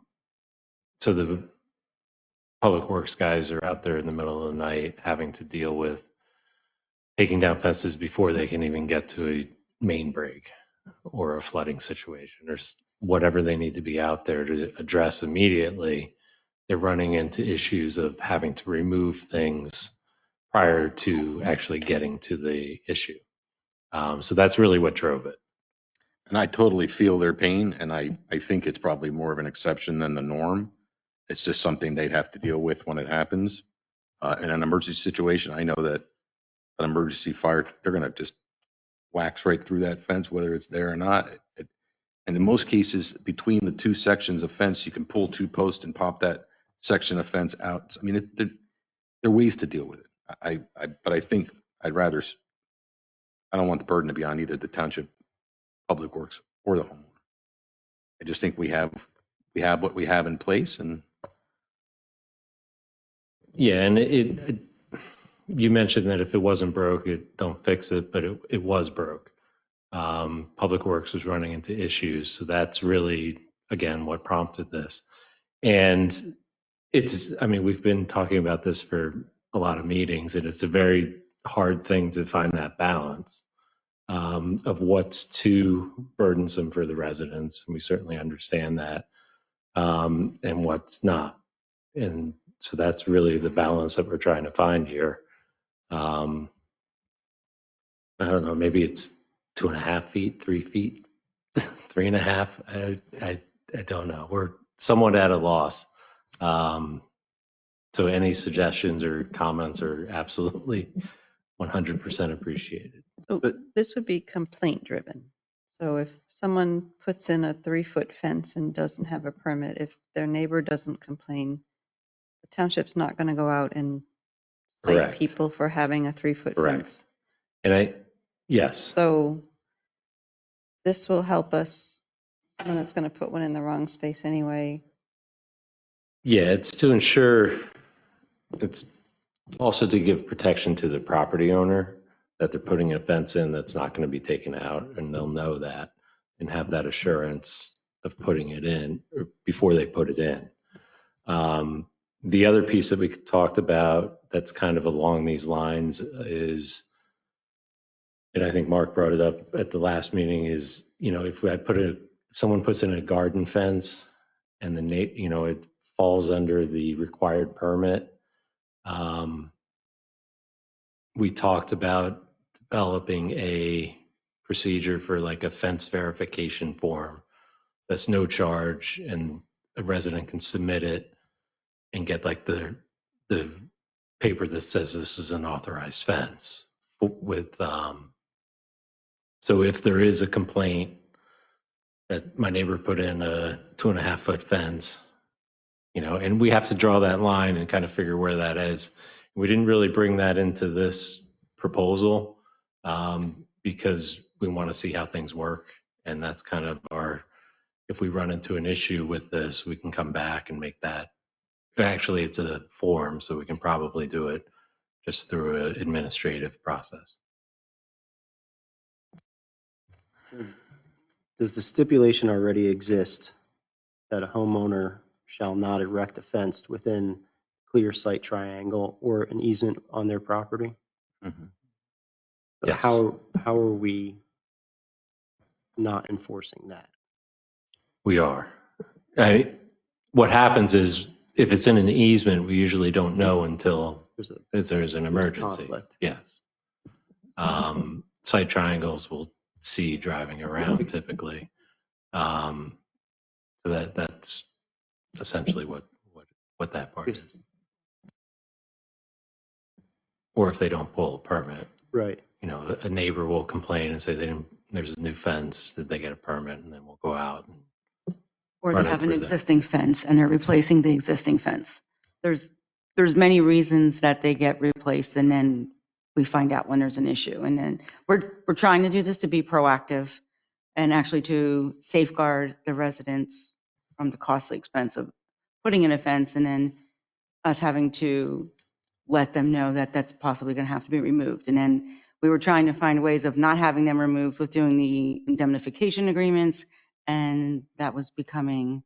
the public works guys are out there in the middle of the night having to deal with taking down fences before they can even get to a main break or a flooding situation or whatever they need to be out there to address immediately. They're running into issues of having to remove things prior to actually getting to the issue. So that's really what drove it. And I totally feel their pain, and I think it's probably more of an exception than the norm. It's just something they'd have to deal with when it happens. In an emergency situation, I know that an emergency fire, they're going to just wax right through that fence, whether it's there or not. And in most cases, between the two sections of fence, you can pull 2 posts and pop that section of fence out. I mean, there are ways to deal with it. But I think I'd rather, I don't want the burden to be on either the township, public works, or the homeowner. I just think we have what we have in place, and Yeah, and you mentioned that if it wasn't broke, don't fix it, but it was broke. Public Works was running into issues, so that's really, again, what prompted this. And I mean, we've been talking about this for a lot of meetings, and it's a very hard thing to find that balance of what's too burdensome for the residents, and we certainly understand that, and what's not. And so that's really the balance that we're trying to find here. I don't know, maybe it's 2.5 feet, 3 feet, 3.5. I don't know. We're somewhat at a loss. So any suggestions or comments are absolutely 100% appreciated. this would be complaint driven. So if someone puts in a 3-foot fence and doesn't have a permit, if their neighbor doesn't complain, the township's not going to go out and cite Correct. people for having a 3-foot Correct. fence. And yes. So this will help us when it's going to put one in the wrong space anyway. Yeah, it's to ensure, it's also to give protection to the property owner that they're putting a fence in that's not going to be taken out, and they'll know that and have that assurance of putting it in or before they put it in. The other piece that we talked about that's kind of along these lines is, and I think Mark brought it up at the last meeting, is, if someone puts in a garden fence and it falls under the required permit, we talked about developing a procedure for like a fence verification form that's no charge, and a resident can submit it and get like the paper that says this is an authorized fence with, so if there is a complaint that my neighbor put in a 2.5-foot fence, and we have to draw that line and kind of figure where that is. We didn't really bring that into this proposal because we want to see how things work. And that's kind of if we run into an issue with this, we can come back and make that. Actually, it's a form, so we can probably do it just through an administrative process. Does the stipulation already exist that a homeowner shall not erect a fence within clear sight triangle or an easement on their property? Mhm. Yes. How are we not enforcing that? We are. What happens is if it's in an easement, we usually don't know until there's an emergency. Conflict. Yes. Site triangles we'll see driving around typically. So that's essentially what that part is. Or if they don't pull a permit, Right. a neighbor will complain and say there's a new fence, did they get a permit? And then we'll go out. Or they have an existing fence and they're replacing the existing fence. There's many reasons that they get replaced, and then we find out when there's an issue. And then we're trying to do this to be proactive and actually to safeguard the residents from the costly expense of putting in a fence and then us having to let them know that that's possibly going to have to be removed. And then we were trying to find ways of not having them removed with doing the indemnification agreements. And that was becoming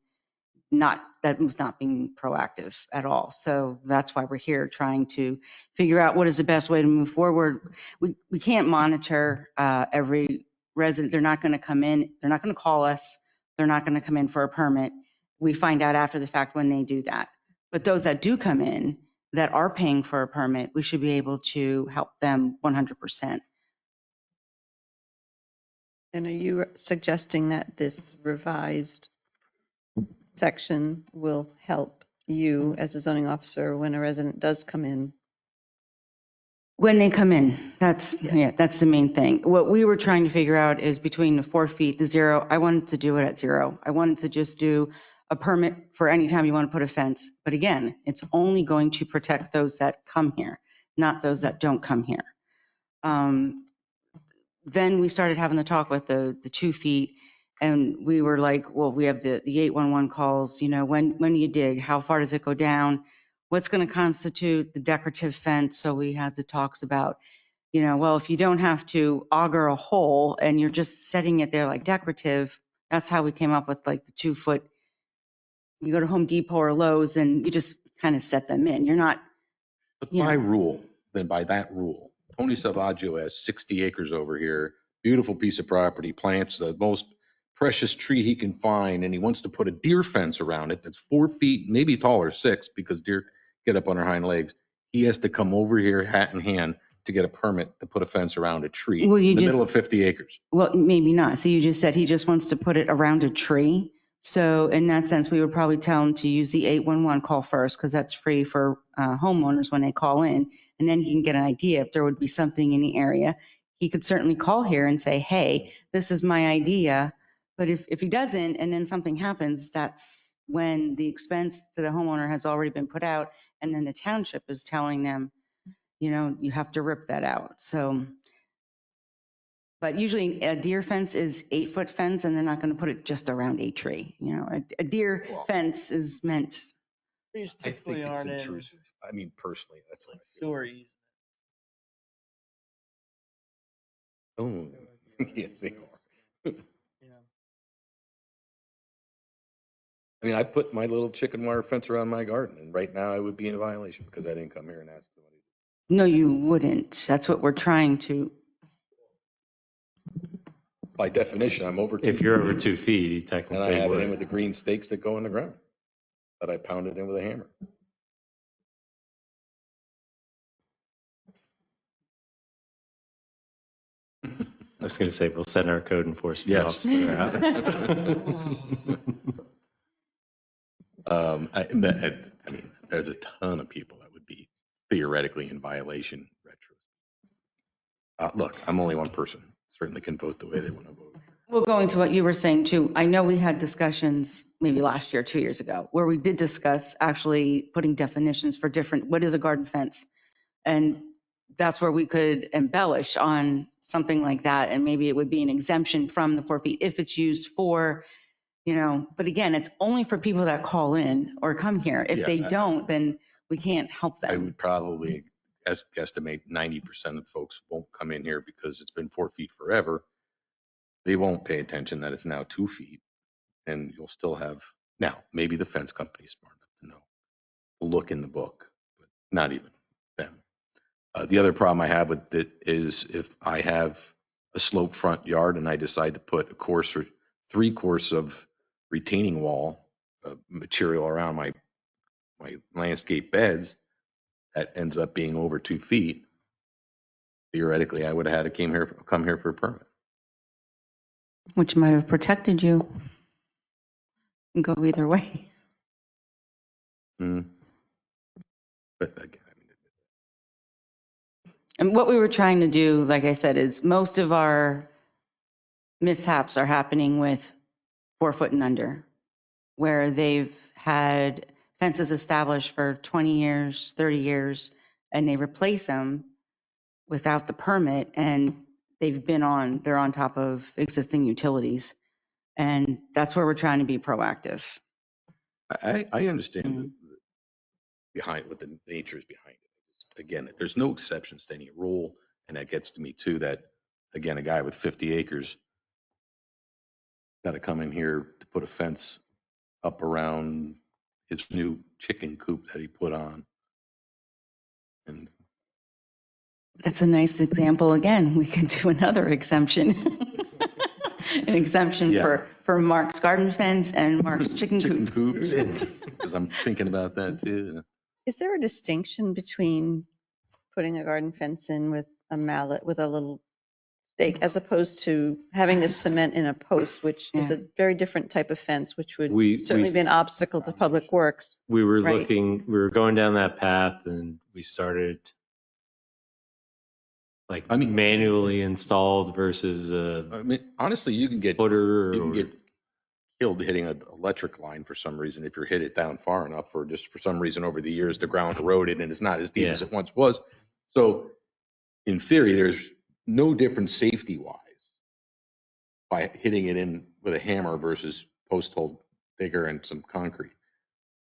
that was not being proactive at all. So that's why we're here trying to figure out what is the best way to move forward. We can't monitor every resident. They're not going to come in. They're not going to call us. They're not going to come in for a permit. We find out after the fact when they do that. But those that do come in that are paying for a permit, we should be able to help them 100%. And are you suggesting that this revised section will help you as a zoning officer when a resident does come in? When they come in, that's the main thing. What we were trying to figure out is between the 4 feet, the 0, I wanted to do it at 0. I wanted to just do a permit for any time you want to put a fence. But again, it's only going to protect those that come here, not those that don't come here. Then we started having the talk with the 2 feet, and we were like, well, we have the 811 calls, when do you dig? How far does it go down? What's going to constitute the decorative fence? So we had the talks about, well, if you don't have to auger a hole and you're just setting it there like decorative, that's how we came up with like the 2 foot. You go to Home Depot or Lowe's and you just kind of set them in. You're not. But by rule, then by that rule, Tony Salvaggio has 60 acres over here, beautiful piece of property, plants the most precious tree he can find, and he wants to put a deer fence around it that's 4 feet, maybe taller, 6, because deer get up on their hind legs. He has to come over here, hat in hand, to get a permit to put a fence around a tree in the middle of 50 acres. Well, maybe not. So you just said he just wants to put it around a tree. So in that sense, we would probably tell him to use the 811 call first, because that's free for homeowners when they call in. And then he can get an idea if there would be something in the area. He could certainly call here and say, hey, this is my idea. But if he doesn't, and then something happens, that's when the expense to the homeowner has already been put out. And then the township is telling them, you have to rip that out. So, but usually a deer fence is 8-foot fence, and they're not going to put it just around a tree. A deer fence is meant. Trees I think typically it's aren't in intrusive. I mean, personally, that's what I feel. stories. Oh, yes, they are. I mean, I put my little chicken wire fence around my garden, and right now I would be in violation because I didn't come here and ask somebody. No, you wouldn't. That's what we're trying to. By definition, I'm over 2 feet. If you're over 2 feet, you And technically I have it in would. with the green stakes that go in the ground that I pounded in with a hammer. I was going to say, we'll send our code enforcement Yes. officer out. I mean, there's a ton of people that would be theoretically in violation retro. Look, I'm only one person. Certainly can vote the way they want to vote. Well, going to what you were saying too, I know we had discussions maybe last year, 2 years ago, where we did discuss actually putting definitions for what is a garden fence? And that's where we could embellish on something like that. And maybe it would be an exemption from the 4 feet if it's used for, but again, it's only for people that call in or come here. If they don't, then we can't help them. I would probably estimate 90% of folks won't come in here because it's been 4 feet forever. They won't pay attention that it's now 2 feet, and you'll still have, now, maybe the fence company is smart enough to know, look in the book, but not even them. The other problem I have with it is if I have a slope front yard and I decide to put a course or 3 course of retaining wall material around my landscape beds, that ends up being over 2 feet. Theoretically, I would have had to come here for a permit. Which might have protected you. And go either way. But again, And what we were trying to do, like I said, is most of our mishaps are happening with 4 foot and under, where they've had fences established for 20 years, 30 years, and they replace them without the permit, and they're on top of existing utilities. And that's where we're trying to be proactive. I understand behind what the nature is behind it. Again, there's no exceptions to any rule, and that gets to me too. That again, a guy with 50 acres got to come in here to put a fence up around his new chicken coop that he put on, and That's a nice example. Again, we could do another exemption. An exemption Yeah. for Mark's garden fence and Mark's chicken coop. coops, because I'm thinking about that too. Is there a distinction between putting a garden fence in with a mallet with a little stake as opposed to having the cement in a post, which is a very different type of fence, which would certainly be an obstacle to public works? We were Right. we were going down that path and we started manually installed versus I mean, honestly, you can get killed hitting an electric line for some reason if you're hit it down far enough, or just for some reason over the years the ground eroded and it's not as deep as it once was. So in theory, there's no different safety wise by hitting it in with a hammer versus post hole digger and some concrete.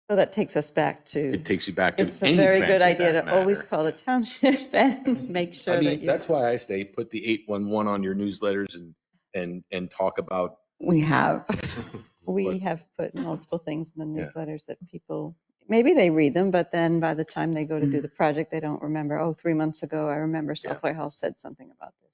So that takes us back to. It takes you back to It's a any very fence good for idea that to always matter. call the township and make sure I that mean, you. that's why I say put the 811 on your newsletters and talk about. We have. We have put multiple things in the newsletters that people, maybe they read them, but then by the time they go to do the project, they don't remember, oh, 3 months ago, I remember South Whitehall said something about this.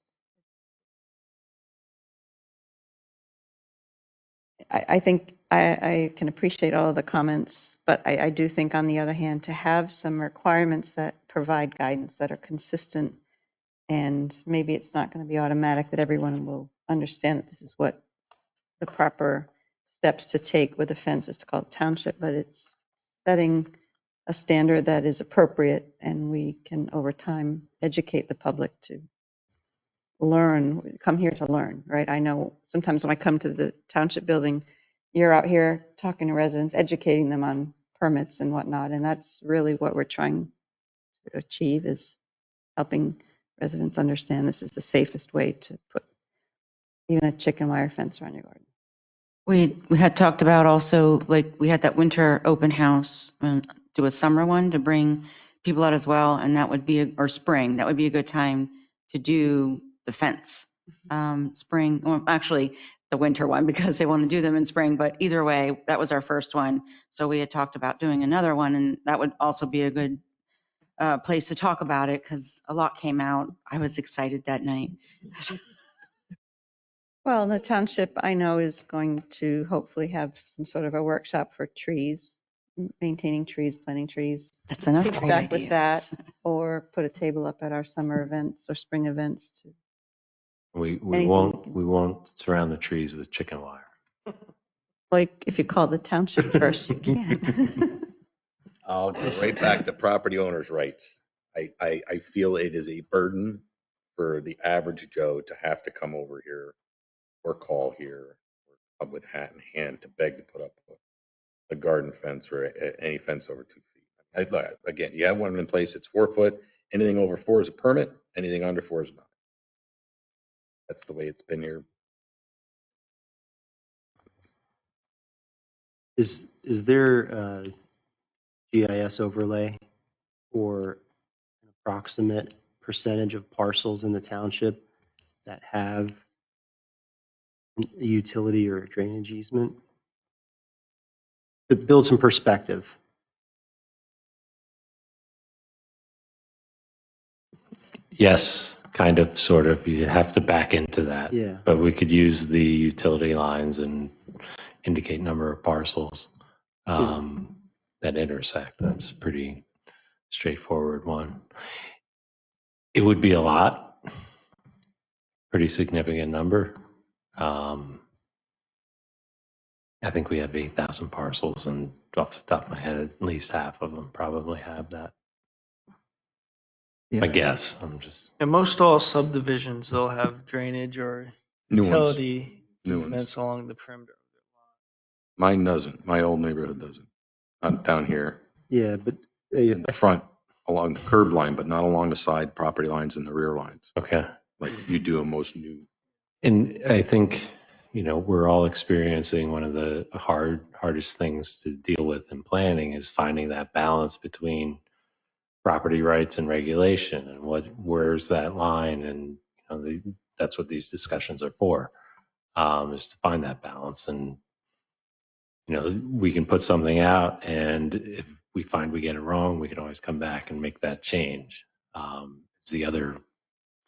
I think I can appreciate all of the comments, but I do think on the other hand, to have some requirements that provide guidance that are consistent, and maybe it's not going to be automatic that everyone will understand that this is what the proper steps to take with a fence is to call it township, but it's setting a standard that is appropriate, and we can over time educate the public to learn, come here to learn, right? I know sometimes when I come to the township building, you're out here talking to residents, educating them on permits and whatnot, and that's really what we're trying to achieve, is helping residents understand this is the safest way to put even a chicken wire fence around your garden. We had talked about also, like, we had that winter open house, do a summer one to bring people out as well, and that would be, or spring, that would be a good time to do the fence. Spring, well, actually, the winter one, because they want to do them in spring, but either way, that was our first one. So we had talked about doing another one, and that would also be a good place to talk about it, because a lot came out. I was excited that night. Well, the township, I know, is going to hopefully have some sort of a workshop for trees, maintaining trees, planting trees. That's another great Back with idea. that, or put a table up at our summer events or spring events. we Anything won't surround the trees with chicken wire. Like, if you call the township first, you can. I'll go right back to property owners' rights. I feel it is a burden for the average Joe to have to come over here or call here or come with hat in hand to beg to put up a garden fence or any fence over 2 feet. Again, you have one in place, it's 4 foot. Anything over 4 is a permit, anything under 4 is not. That's the way it's been here. Is there a GIS overlay or an approximate percentage of parcels in the township that have a utility or a drainage easement? To build some perspective. Yes, kind of, sort of. You have to back into that. Yeah. But we could use the utility lines and indicate number of parcels that intersect. That's a pretty straightforward one. It would be a lot, pretty significant number. I think we have 8,000 parcels, and off the top of my head, at least half of them probably have that. I guess. I'm just. And most all subdivisions, they'll have drainage or New ones. utility New ones. easements along the perimeter. Mine doesn't. My old neighborhood doesn't. Not down here. Yeah, but In the front, along the curb line, but not along the side property lines and the rear lines. Okay. Like you do in most new. And I think we're all experiencing one of the hardest things to deal with in planning is finding that balance between property rights and regulation, and where's that line, and that's what these discussions are for, is to find that balance. And we can put something out, and if we find we get it wrong, we can always come back and make that change. It's the other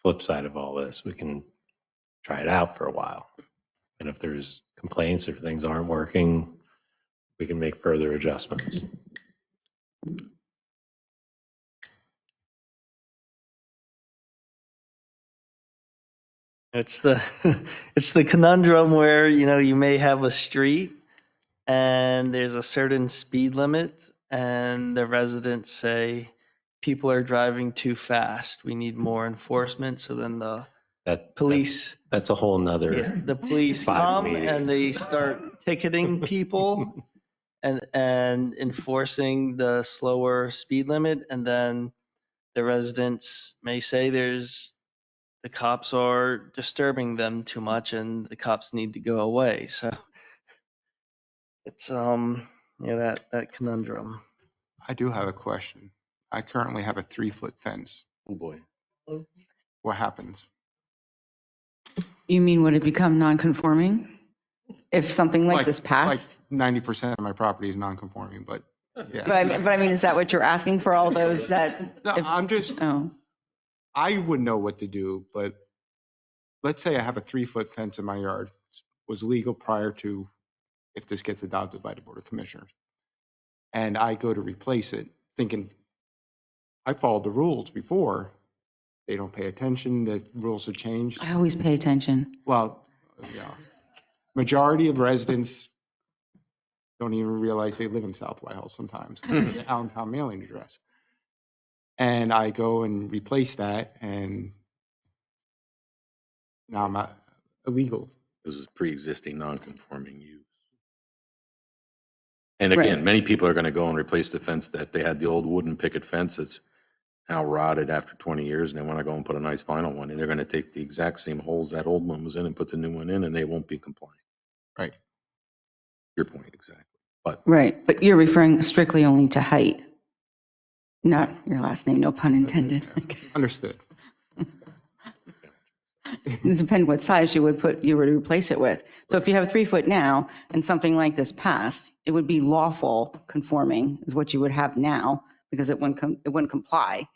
flip side of all this. We can try it out for a while, and if there's complaints or things aren't working, we can make further adjustments. It's the it's the conundrum where you may have a street and there's a certain speed limit, and the residents say people are driving too fast. We need more enforcement. So then the police, that's a whole nother the police 5 come meetings. and they start ticketing people and enforcing the slower speed limit, and then the residents may say the cops are disturbing them too much and the cops need to go away. So it's that conundrum. I do have a question. I currently have a 3-foot fence. Oh, boy. What happens? You mean, would it become non-conforming if something like this passed? Like 90% of my property is non-conforming, but yeah. But I mean, is that what you're asking for all those that? No, I'm just, I would know what to do, but let's say I have a 3-foot fence in my yard. It was legal prior to if this gets adopted by the Board of Commissioners. And I go to replace it thinking I followed the rules before. They don't pay attention. The rules have changed. I always pay attention. Well, yeah. Majority of residents don't even realize they live in South Whitehall sometimes. The Allentown mailing address. And I go and replace that, and now I'm illegal. This is pre-existing non-conforming use. And again, many people are going to go and replace the fence that they had, the old wooden picket fence that's now rotted after 20 years, and they want to go and put a nice vinyl one in. They're going to take the exact same holes that old one was in and put the new one in, and they won't be compliant. Right. Your point, exactly. But Right, but you're referring strictly only to height, not your last name, no pun intended. Understood. It depends what size you would replace it with. So if you have a 3-foot now and something like this passed, it would be lawful conforming is what you would have now, because it wouldn't comply,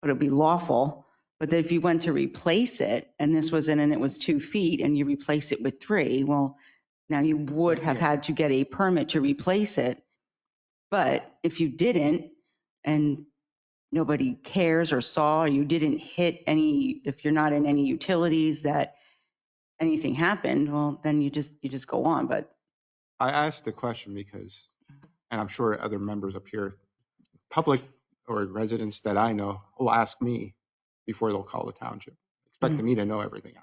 but it'd be lawful. But if you went to replace it and this was in and it was 2 feet and you replace it with 3, well, now you would have had to get a permit to replace it. But if you didn't and nobody cares or saw, or you didn't hit any, if you're not in any utilities that anything happened, well, then you just go on. But I asked the question because, and I'm sure other members up here, public or residents that I know will ask me before they'll call the township, expecting me to know everything.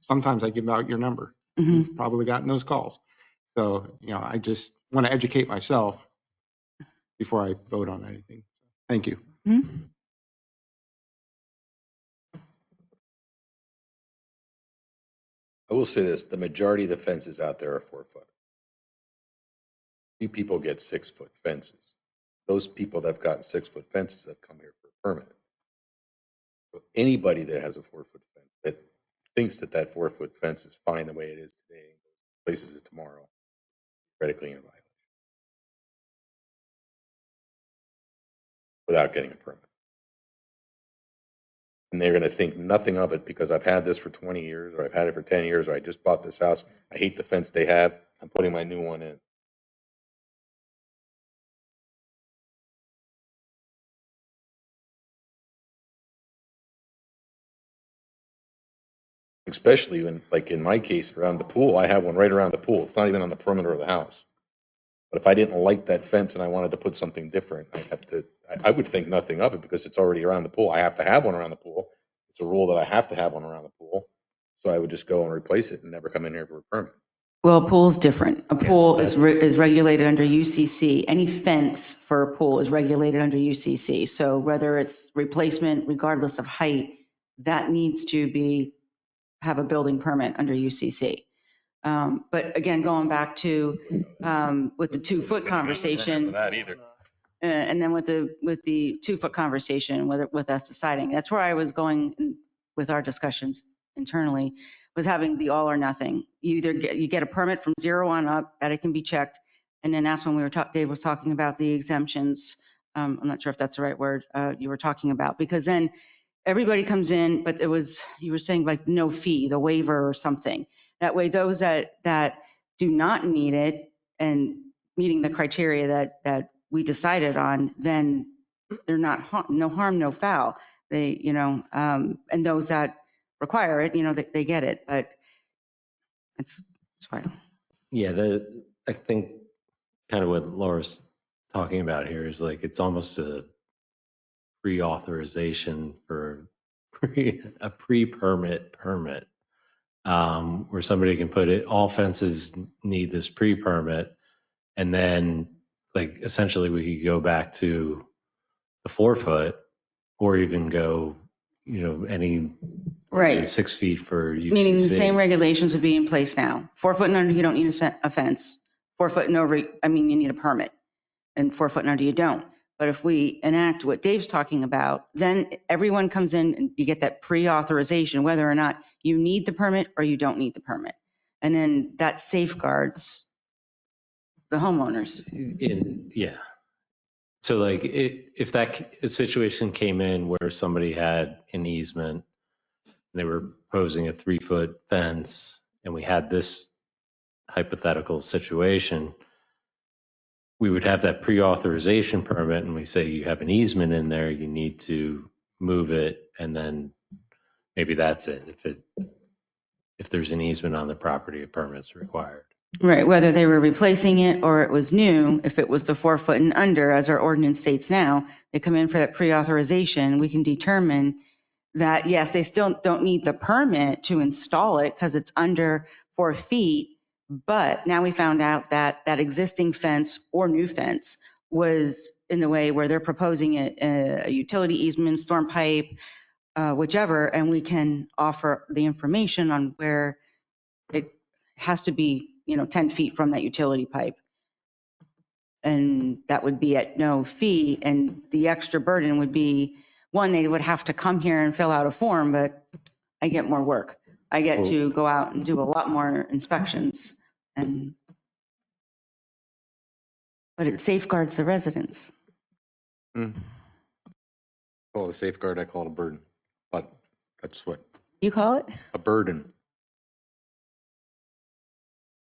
Sometimes I give out your number. You've probably gotten those calls. So, I just want to educate myself before I vote on anything. Thank you. I will say this, the majority of the fences out there are 4-foot. Few people get 6-foot fences. Those people that have gotten 6-foot fences have come here for a permit. So anybody that has a 4-foot fence that thinks that 4-foot fence is fine the way it is today, places it tomorrow, theoretically in violation without getting a permit. And they're going to think nothing of it because I've had this for 20 years, or I've had it for 10 years, or I just bought this house. I hate the fence they have. I'm putting my new one in. Especially when, like in my case, around the pool, I have one right around the pool. It's not even on the perimeter of the house. But if I didn't like that fence and I wanted to put something different, I would think nothing of it because it's already around the pool. I have to have one around the pool. It's a rule that I have to have one around the pool. So I would just go and replace it and never come in here for a permit. well, a pool's different. A pool is regulated under UCC. Any fence for a pool is regulated under UCC. So whether it's replacement, regardless of height, that needs to have a building permit under UCC. But again, going back to with the 2-foot conversation, That either. and then with the 2-foot conversation, with us deciding, that's where I was going with our discussions internally, was having the all or nothing. You get a permit from 0 on up that it can be checked, and then that's when Dave was talking about the exemptions. I'm not sure if that's the right word you were talking about, because then everybody comes in, but you were saying like no fee, the waiver or something. That way, those that do not need it and meeting the criteria that we decided on, then they're not no harm, no foul. They, and those that require it, they get it, but it's fine. Yeah, I think kind of what Laura's talking about here is like, it's almost a pre-authorization for a pre-permit permit, where somebody can put it, all fences need this pre-permit. And then like, essentially we could go back to the 4-foot or even go, any Right. 6 feet for UCC. Meaning the same regulations would be in place now. 4 foot and under, you don't need a fence. 4 foot and over, you need a permit. And 4 foot and under, you don't. But if we enact what Dave's talking about, then everyone comes in and you get that pre-authorization, whether or not you need the permit or you don't need the permit. And then that safeguards the homeowners. Yeah. So like, if that situation came in where somebody had an easement, and they were proposing a 3-foot fence, and we had this hypothetical situation, we would have that pre-authorization permit, and we say you have an easement in there, you need to move it, and then maybe that's it. If there's an easement on the property, a permit's required. Right, whether they were replacing it or it was new, if it was the 4 foot and under, as our ordinance states now, they come in for that pre-authorization, we can determine that, yes, they still don't need the permit to install it because it's under 4 feet. But now we found out that that existing fence or new fence was in the way where they're proposing it, a utility easement, storm pipe, whichever, and we can offer the information on where it has to be, 10 feet from that utility pipe. And that would be at no fee. And the extra burden would be, one, they would have to come here and fill out a form, but I get more work. I get to go out and do a lot more inspections, but it safeguards the residents. Call it a safeguard, I call it a burden, but that's what, You call it? a burden.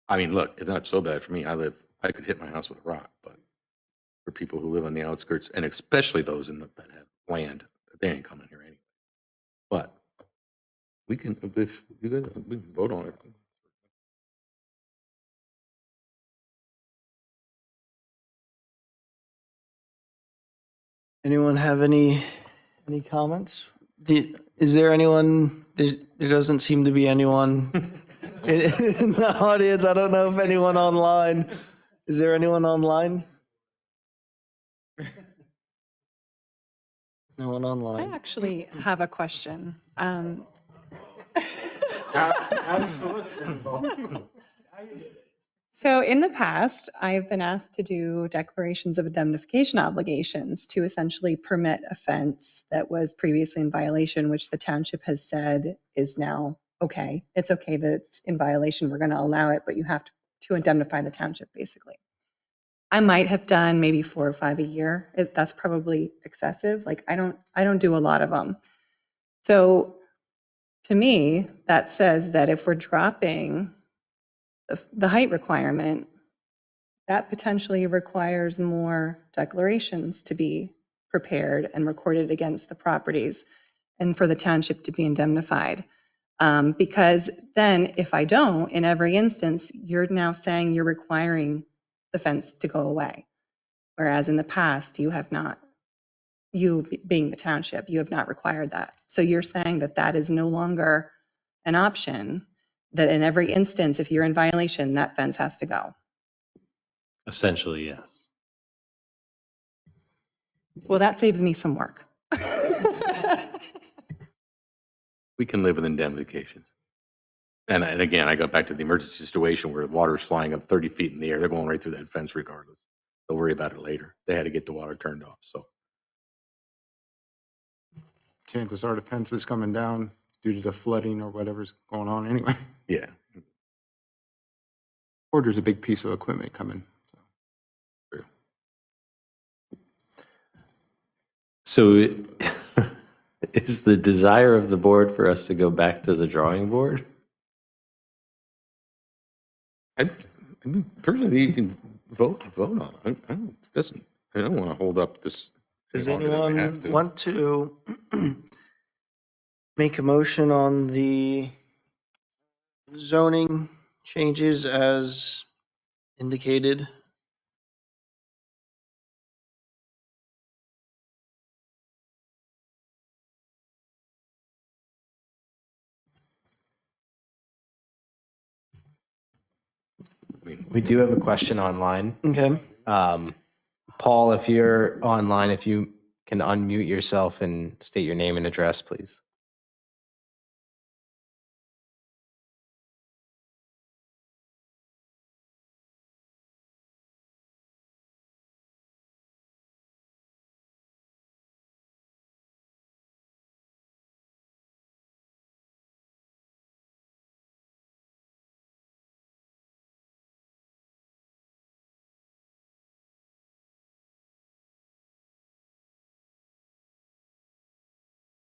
I mean, look, it's not so bad for me. I could hit my house with a rock, but for people who live on the outskirts, and especially those that have land, they ain't coming here anyway. But we can, if you guys, we can vote on it. Anyone have any comments? Is there anyone, there doesn't seem to be anyone in the audience. I don't know if anyone online. Is there anyone online? No one I online. actually have a question. So in the past, I've been asked to do declarations of indemnification obligations to essentially permit a fence that was previously in violation, which the township has said is now okay. It's okay that it's in violation. We're going to allow it, but you have to indemnify the township, basically. I might have done maybe 4 or 5 a year. That's probably excessive. Like I don't do a lot of them. So to me, that says that if we're dropping the height requirement, that potentially requires more declarations to be prepared and recorded against the properties and for the township to be indemnified. Because then if I don't, in every instance, you're now saying you're requiring the fence to go away. Whereas in the past, you have not, you being the township, you have not required that. So you're saying that that is no longer an option, that in every instance, if you're in violation, that fence has to go. Essentially, yes. Well, that saves me some work. We can live with indemnifications. And again, I go back to the emergency situation where the water's flying up 30 feet in the air. They're going right through that fence regardless. They'll worry about it later. They had to get the water turned off, so. Chances are the fence is coming down due to the flooding or whatever's going on anyway. Yeah. Or there's a big piece of equipment coming. So is the desire of the board for us to go back to the drawing board? I mean, personally, you can vote on it. I don't want to hold up this. Does any longer than we have anyone to. want to make a motion on the zoning changes as indicated? We do have a question online. Okay. Paul, if you're online, if you can unmute yourself and state your name and address, please.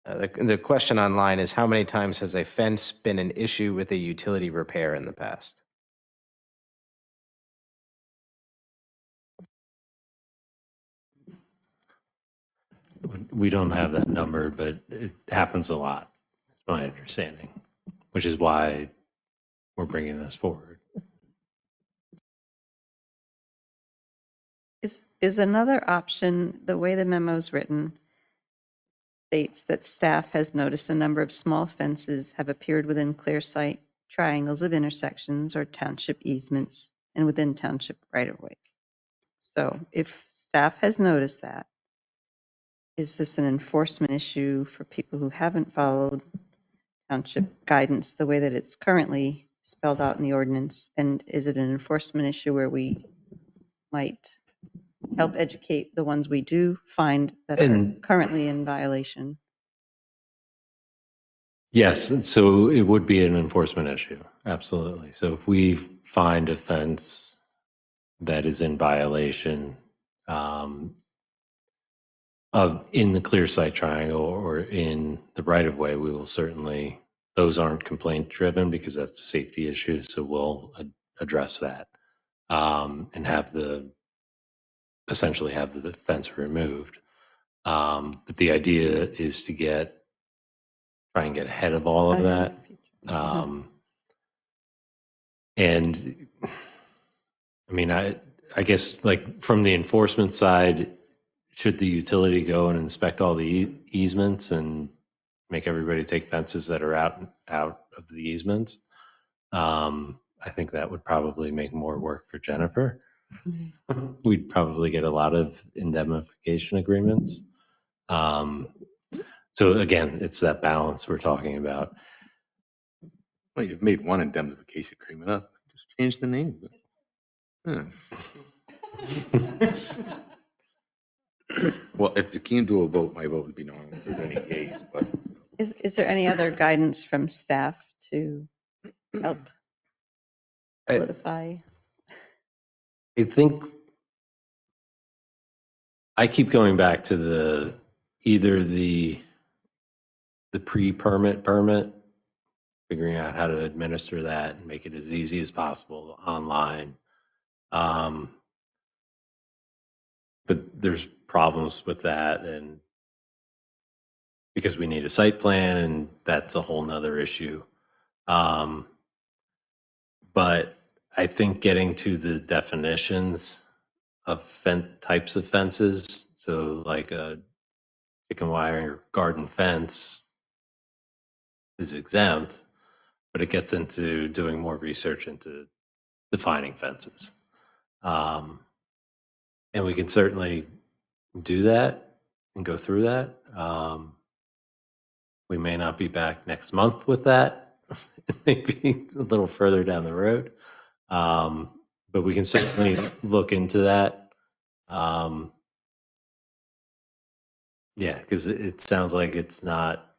The question online is, how many times has a fence been an issue with a utility repair in the past? We don't have that number, but it happens a lot. It's my understanding, which is why we're bringing this forward. Is another option, the way the memo is written, states that staff has noticed a number of small fences have appeared within clear sight triangles of intersections or township easements and within township right-of-ways. So if staff has noticed that, is this an enforcement issue for people who haven't followed township guidance the way that it's currently spelled out in the ordinance? And is it an enforcement issue where we might help educate the ones we do find that are currently in violation? Yes, so it would be an enforcement issue, absolutely. So if we find a fence that is in violation of in the clear sight triangle or in the right of way, we will certainly, those aren't complaint driven because that's a safety issue. So we'll address that and essentially have the fence removed. But the idea is to try and get ahead of all of that. And I mean, I guess like from the enforcement side, should the utility go and inspect all the easements and make everybody take fences that are out of the easements? I think that would probably make more work for Jennifer. We'd probably get a lot of indemnification agreements. So again, it's that balance we're talking about. Well, you've made one indemnification agreement up. Just change the name. Well, if it came to a vote, my vote would be no. I don't think there's any yeas, but. Is there any other guidance from staff to help solidify? I think I keep going back to either the pre-permit permit, figuring out how to administer that and make it as easy as possible online. But there's problems with that, and because we need a site plan, and that's a whole nother issue. But I think getting to the definitions of types of fences, so like a chicken wire garden fence is exempt, but it gets into doing more research into defining fences. And we can certainly do that and go through that. We may not be back next month with that maybe a little further down the road. But we can certainly look into that. Yeah, because it sounds like it's not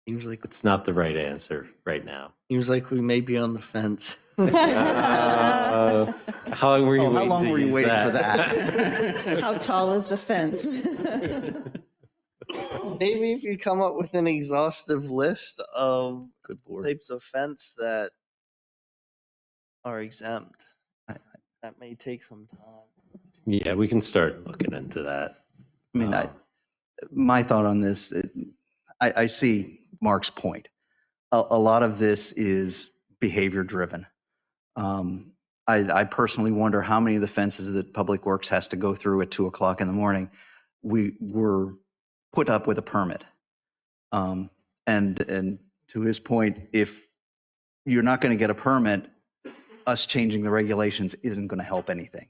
Seems like the right answer right now. seems like we may be on the fence. How long were you Oh, how waiting long to were you use waiting for that? that? How tall is the fence? Maybe if you come up with an exhaustive list of Good Lord. types of fence that are exempt, that may take some time. Yeah, we can start looking into that. I mean, my thought on this, I see Mark's point. A lot of this is behavior driven. I personally wonder how many of the fences that Public Works has to go through at 2:00 in the morning, we were put up with a permit. And to his point, if you're not going to get a permit, us changing the regulations isn't going to help anything.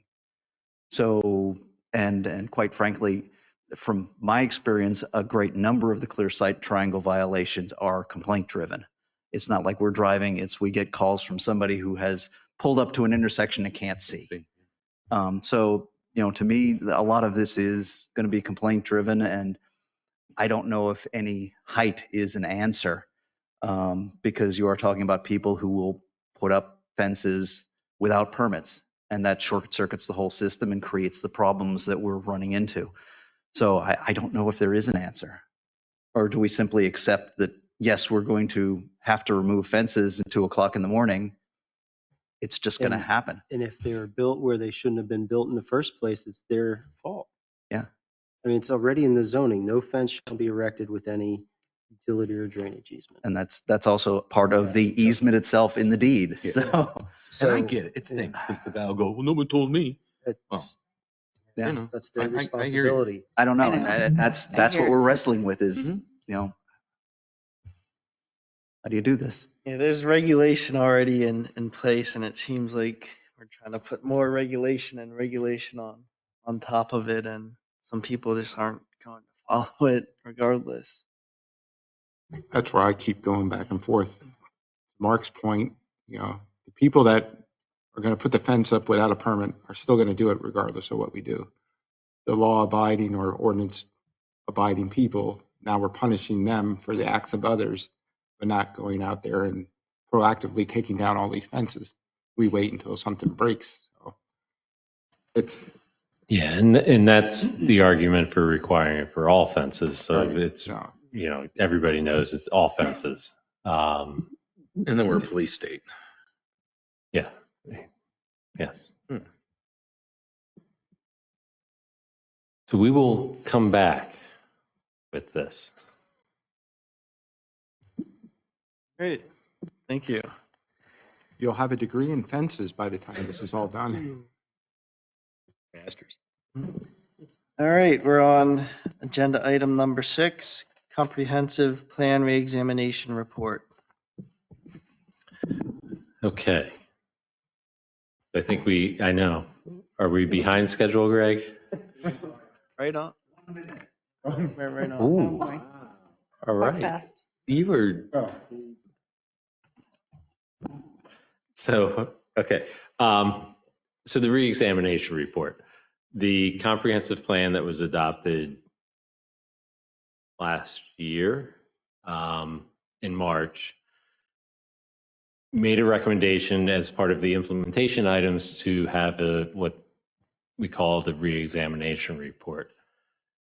So, and quite frankly, from my experience, a great number of the clear sight triangle violations are complaint driven. It's not like we're driving, we get calls from somebody who has pulled up to an intersection and can't see. So, to me, a lot of this is going to be complaint driven, and I don't know if any height is an answer, because you are talking about people who will put up fences without permits, and that short circuits the whole system and creates the problems that we're running into. So I don't know if there is an answer, or do we simply accept that, yes, we're going to have to remove fences at 2:00 in the morning. It's just going to happen. And if they were built where they shouldn't have been built in the first place, it's their fault. Yeah. I mean, it's already in the zoning. No fence shall be erected with any utility or drainage easement. And that's also part of the easement itself in the deed. Yeah. So And I get it. It stinks because the guy will go, well, no one told me. That's, yeah, You know, that's their I hear you. responsibility. I don't know. I know. And that's I what hear we're it. wrestling with is, how do you do this? Yeah, there's regulation already in place, and it seems like we're trying to put more regulation on top of it, and some people just aren't going to follow it regardless. That's where I keep going back and forth. Mark's point, the people that are going to put the fence up without a permit are still going to do it regardless of what we do. The law abiding or ordinance abiding people, now we're punishing them for the acts of others, but not going out there and proactively taking down all these fences. We wait until something breaks. So it's, Yeah, and that's the argument for requiring it for all fences. So Right. it's, everybody knows it's all fences. And then we're a police state. Yeah. Yes. So we will come back with this. Great, thank you. you'll have a degree in fences by the time this is all done. Masters. All right, we're on agenda item number 6, comprehensive plan reexamination report. Okay. I think I know. Are we behind schedule, Greg? Right on. Right on. Ooh. boy. All Talk right. fast. You were. So, okay. So the reexamination report, the comprehensive plan that was adopted last year in March made a recommendation as part of the implementation items to have what we call the reexamination report.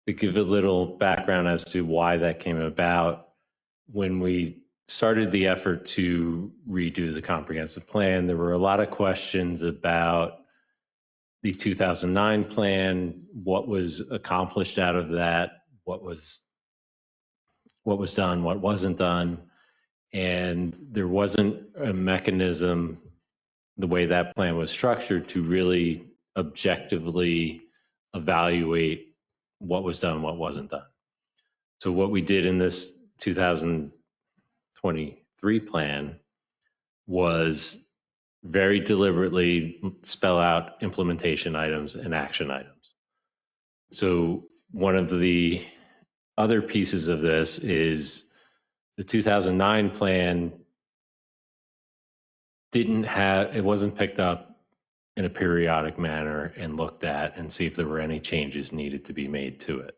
To give a little background as to why that came about, when we started the effort to redo the comprehensive plan, there were a lot of questions about the 2009 plan, what was accomplished out of that, what was done, what wasn't done. And there wasn't a mechanism, the way that plan was structured, to really objectively evaluate what was done, what wasn't done. So what we did in this 2023 plan was very deliberately spell out implementation items and action items. So one of the other pieces of this is The 2009 plan it wasn't picked up in a periodic manner and looked at and see if there were any changes needed to be made to it.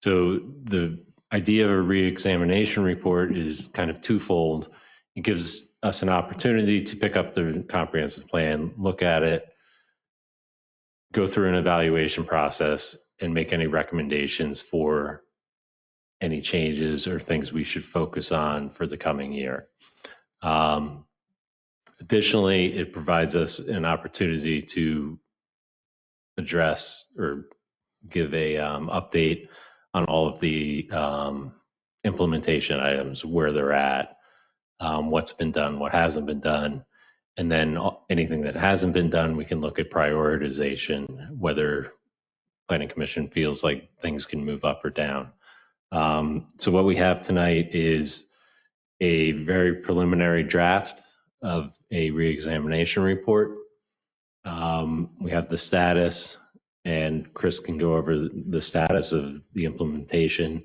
So the idea of a reexamination report is kind of twofold. It gives us an opportunity to pick up the comprehensive plan, look at it, go through an evaluation process, and make any recommendations for any changes or things we should focus on for the coming year. Additionally, it provides us an opportunity to address or give a update on all of the implementation items, where they're at, what's been done, what hasn't been done, and then anything that hasn't been done, we can look at prioritization, whether Planning Commission feels like things can move up or down. So what we have tonight is a very preliminary draft of a reexamination report. We have the status, and Chris can go over the status of the implementation.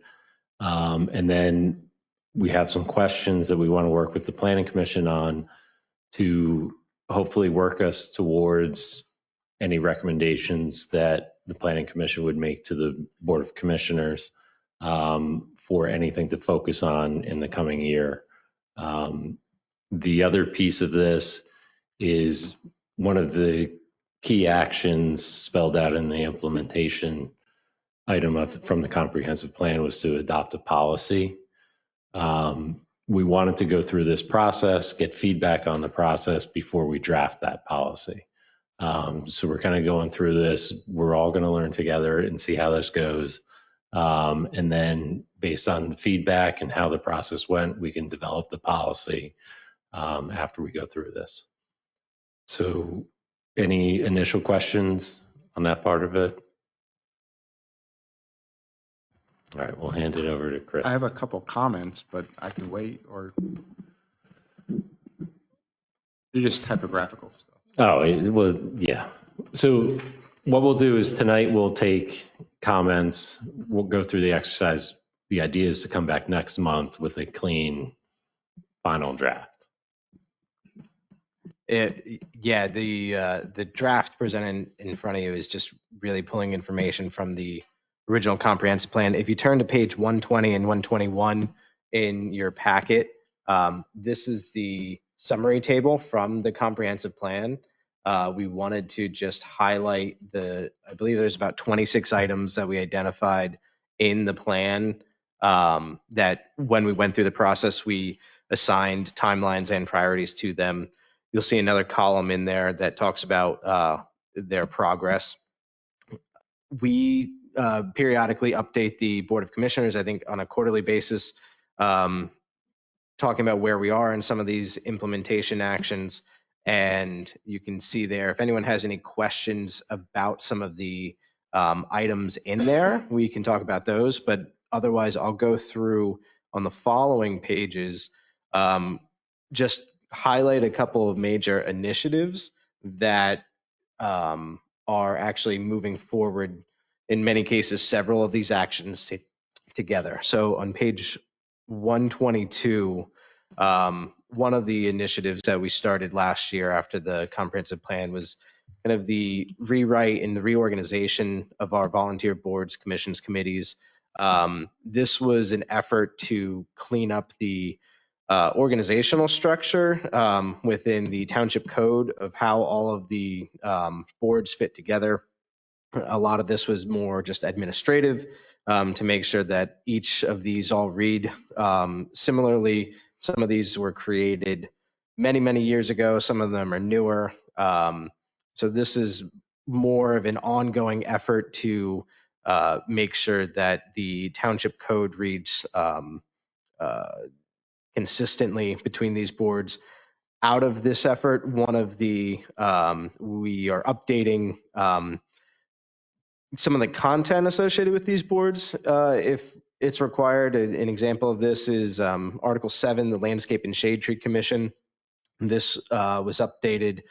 And then we have some questions that we want to work with the Planning Commission on to hopefully work us towards any recommendations that the Planning Commission would make to the Board of Commissioners for anything to focus on in the coming year. The other piece of this is one of the key actions spelled out in the implementation item from the comprehensive plan was to adopt a policy. We wanted to go through this process, get feedback on the process before we draft that policy. So we're kind of going through this. We're all going to learn together and see how this goes. And then based on the feedback and how the process went, we can develop the policy after we go through this. So any initial questions on that part of it? All right, we'll hand it over to Chris. I have a couple comments, but I can wait, or they're just typographical stuff. Oh, well, yeah. So what we'll do is tonight we'll take comments. We'll go through the exercise. The idea is to come back next month with a clean final draft. The draft presented in front of you is just really pulling information from the original comprehensive plan. If you turn to page 120 and 121 in your packet, this is the summary table from the comprehensive plan. We wanted to just highlight I believe there's about 26 items that we identified in the plan that when we went through the process, we assigned timelines and priorities to them. You'll see another column in there that talks about their progress. We periodically update the Board of Commissioners, I think on a quarterly basis, talking about where we are in some of these implementation actions. And you can see there, if anyone has any questions about some of the items in there, we can talk about those. But otherwise, I'll go through on the following pages, just highlight a couple of major initiatives that are actually moving forward. In many cases, several of these actions together. So on page 122, one of the initiatives that we started last year after the comprehensive plan was kind of the rewrite and the reorganization of our volunteer boards, commissions, committees. This was an effort to clean up the organizational structure within the township code of how all of the boards fit together. A lot of this was more just administrative to make sure that each of these all read similarly. Some of these were created many, many years ago. Some of them are newer. So this is more of an ongoing effort to make sure that the township code reads consistently between these boards. Out of this effort, one of the, we are updating some of the content associated with these boards if it's required. An example of this is Article 7, the Landscape and Shade Tree Commission. This was updated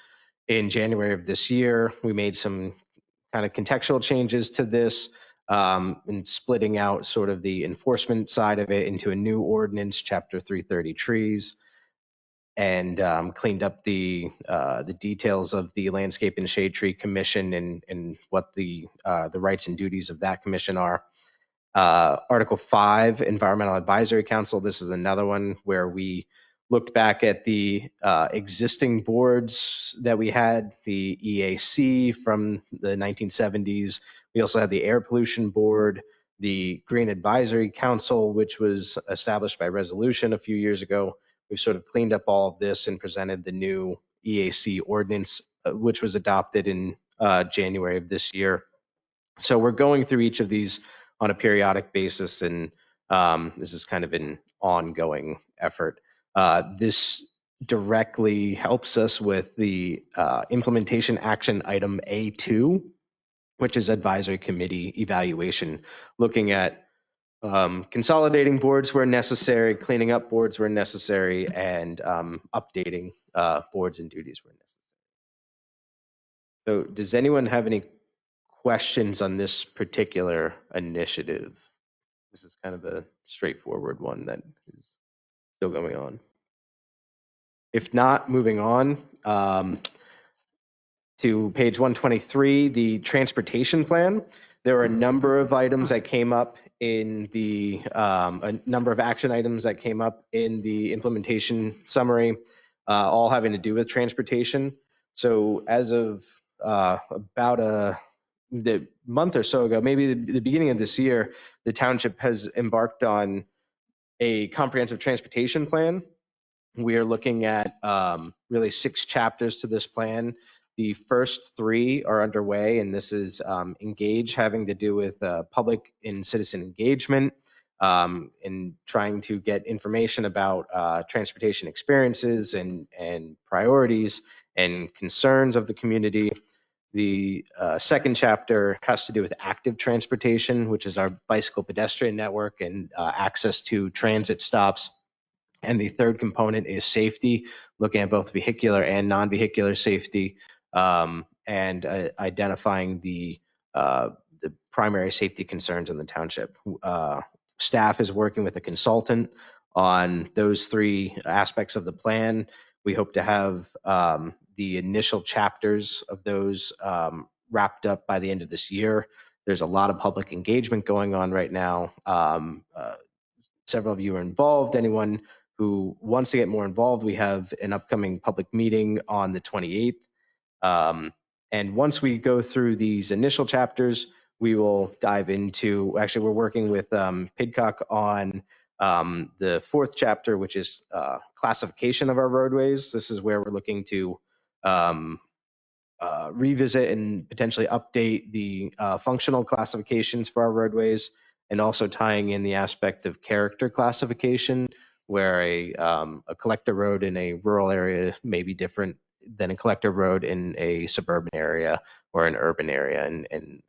in January of this year. We made some kind of contextual changes to this and splitting out sort of the enforcement side of it into a new ordinance, Chapter 330 trees, and cleaned up the details of the Landscape and Shade Tree Commission and what the rights and duties of that commission are. Article 5, Environmental Advisory Council. This is another one where we looked back at the existing boards that we had, the EAC from the 1970s. We also had the Air Pollution Board, the Green Advisory Council, which was established by resolution a few years ago. We've sort of cleaned up all of this and presented the new EAC ordinance, which was adopted in January of this year. So we're going through each of these on a periodic basis, and this is kind of an ongoing effort. This directly helps us with the implementation action item A2, which is advisory committee evaluation, looking at consolidating boards where necessary, cleaning up boards where necessary, and updating boards and duties where necessary. So does anyone have any questions on this particular initiative? This is kind of a straightforward one that is still going on. If not, moving on to page 123, the transportation plan. There are a number of items that came up in the, a number of action items that came up in the implementation summary, all having to do with transportation. So as of about the month or so ago, maybe the beginning of this year, the township has embarked on a comprehensive transportation plan. We are looking at really 6 chapters to this plan. The first 3 are underway, and this is engage, having to do with public and citizen engagement, and trying to get information about transportation experiences and priorities and concerns of the community. The second chapter has to do with active transportation, which is our bicycle pedestrian network and access to transit stops. And the third component is safety, looking at both vehicular and non-vehicular safety, and identifying the primary safety concerns in the township. Staff is working with a consultant on those 3 aspects of the plan. We hope to have the initial chapters of those wrapped up by the end of this year. There's a lot of public engagement going on right now. Several of you are involved. Anyone who wants to get more involved, we have an upcoming public meeting on the 28th. And once we go through these initial chapters, we will dive into, actually we're working with Pidcock on the 4th chapter, which is classification of our roadways. This is where we're looking to revisit and potentially update the functional classifications for our roadways, and also tying in the aspect of character classification, where a collector road in a rural area may be different than a collector road in a suburban area or an urban area, and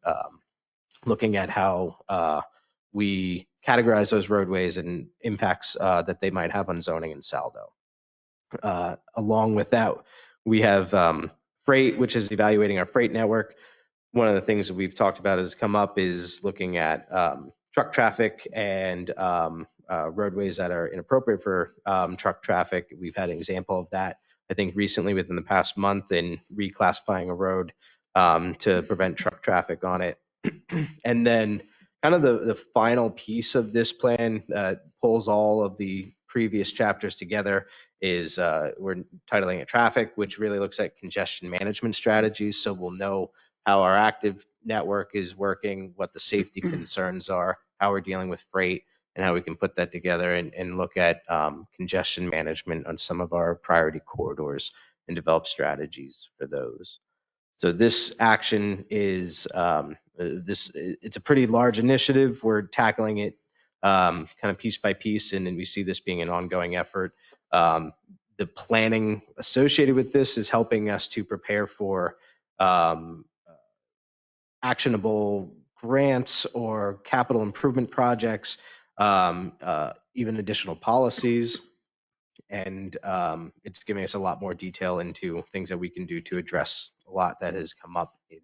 looking at how we categorize those roadways and impacts that they might have on zoning and saldo. Along with that, we have freight, which is evaluating our freight network. One of the things that we've talked about has come up is looking at truck traffic and roadways that are inappropriate for truck traffic. We've had an example of that, I think, recently within the past month in reclassifying a road to prevent truck traffic on it. And then kind of the final piece of this plan pulls all of the previous chapters together is we're titling it traffic, which really looks at congestion management strategies. So we'll know how our active network is working, what the safety concerns are, how we're dealing with freight, and how we can put that together and look at congestion management on some of our priority corridors and develop strategies for those. So this action is it's a pretty large initiative. We're tackling it kind of piece by piece, and we see this being an ongoing effort. The planning associated with this is helping us to prepare for actionable grants or capital improvement projects, even additional policies. And it's giving us a lot more detail into things that we can do to address a lot that has come up in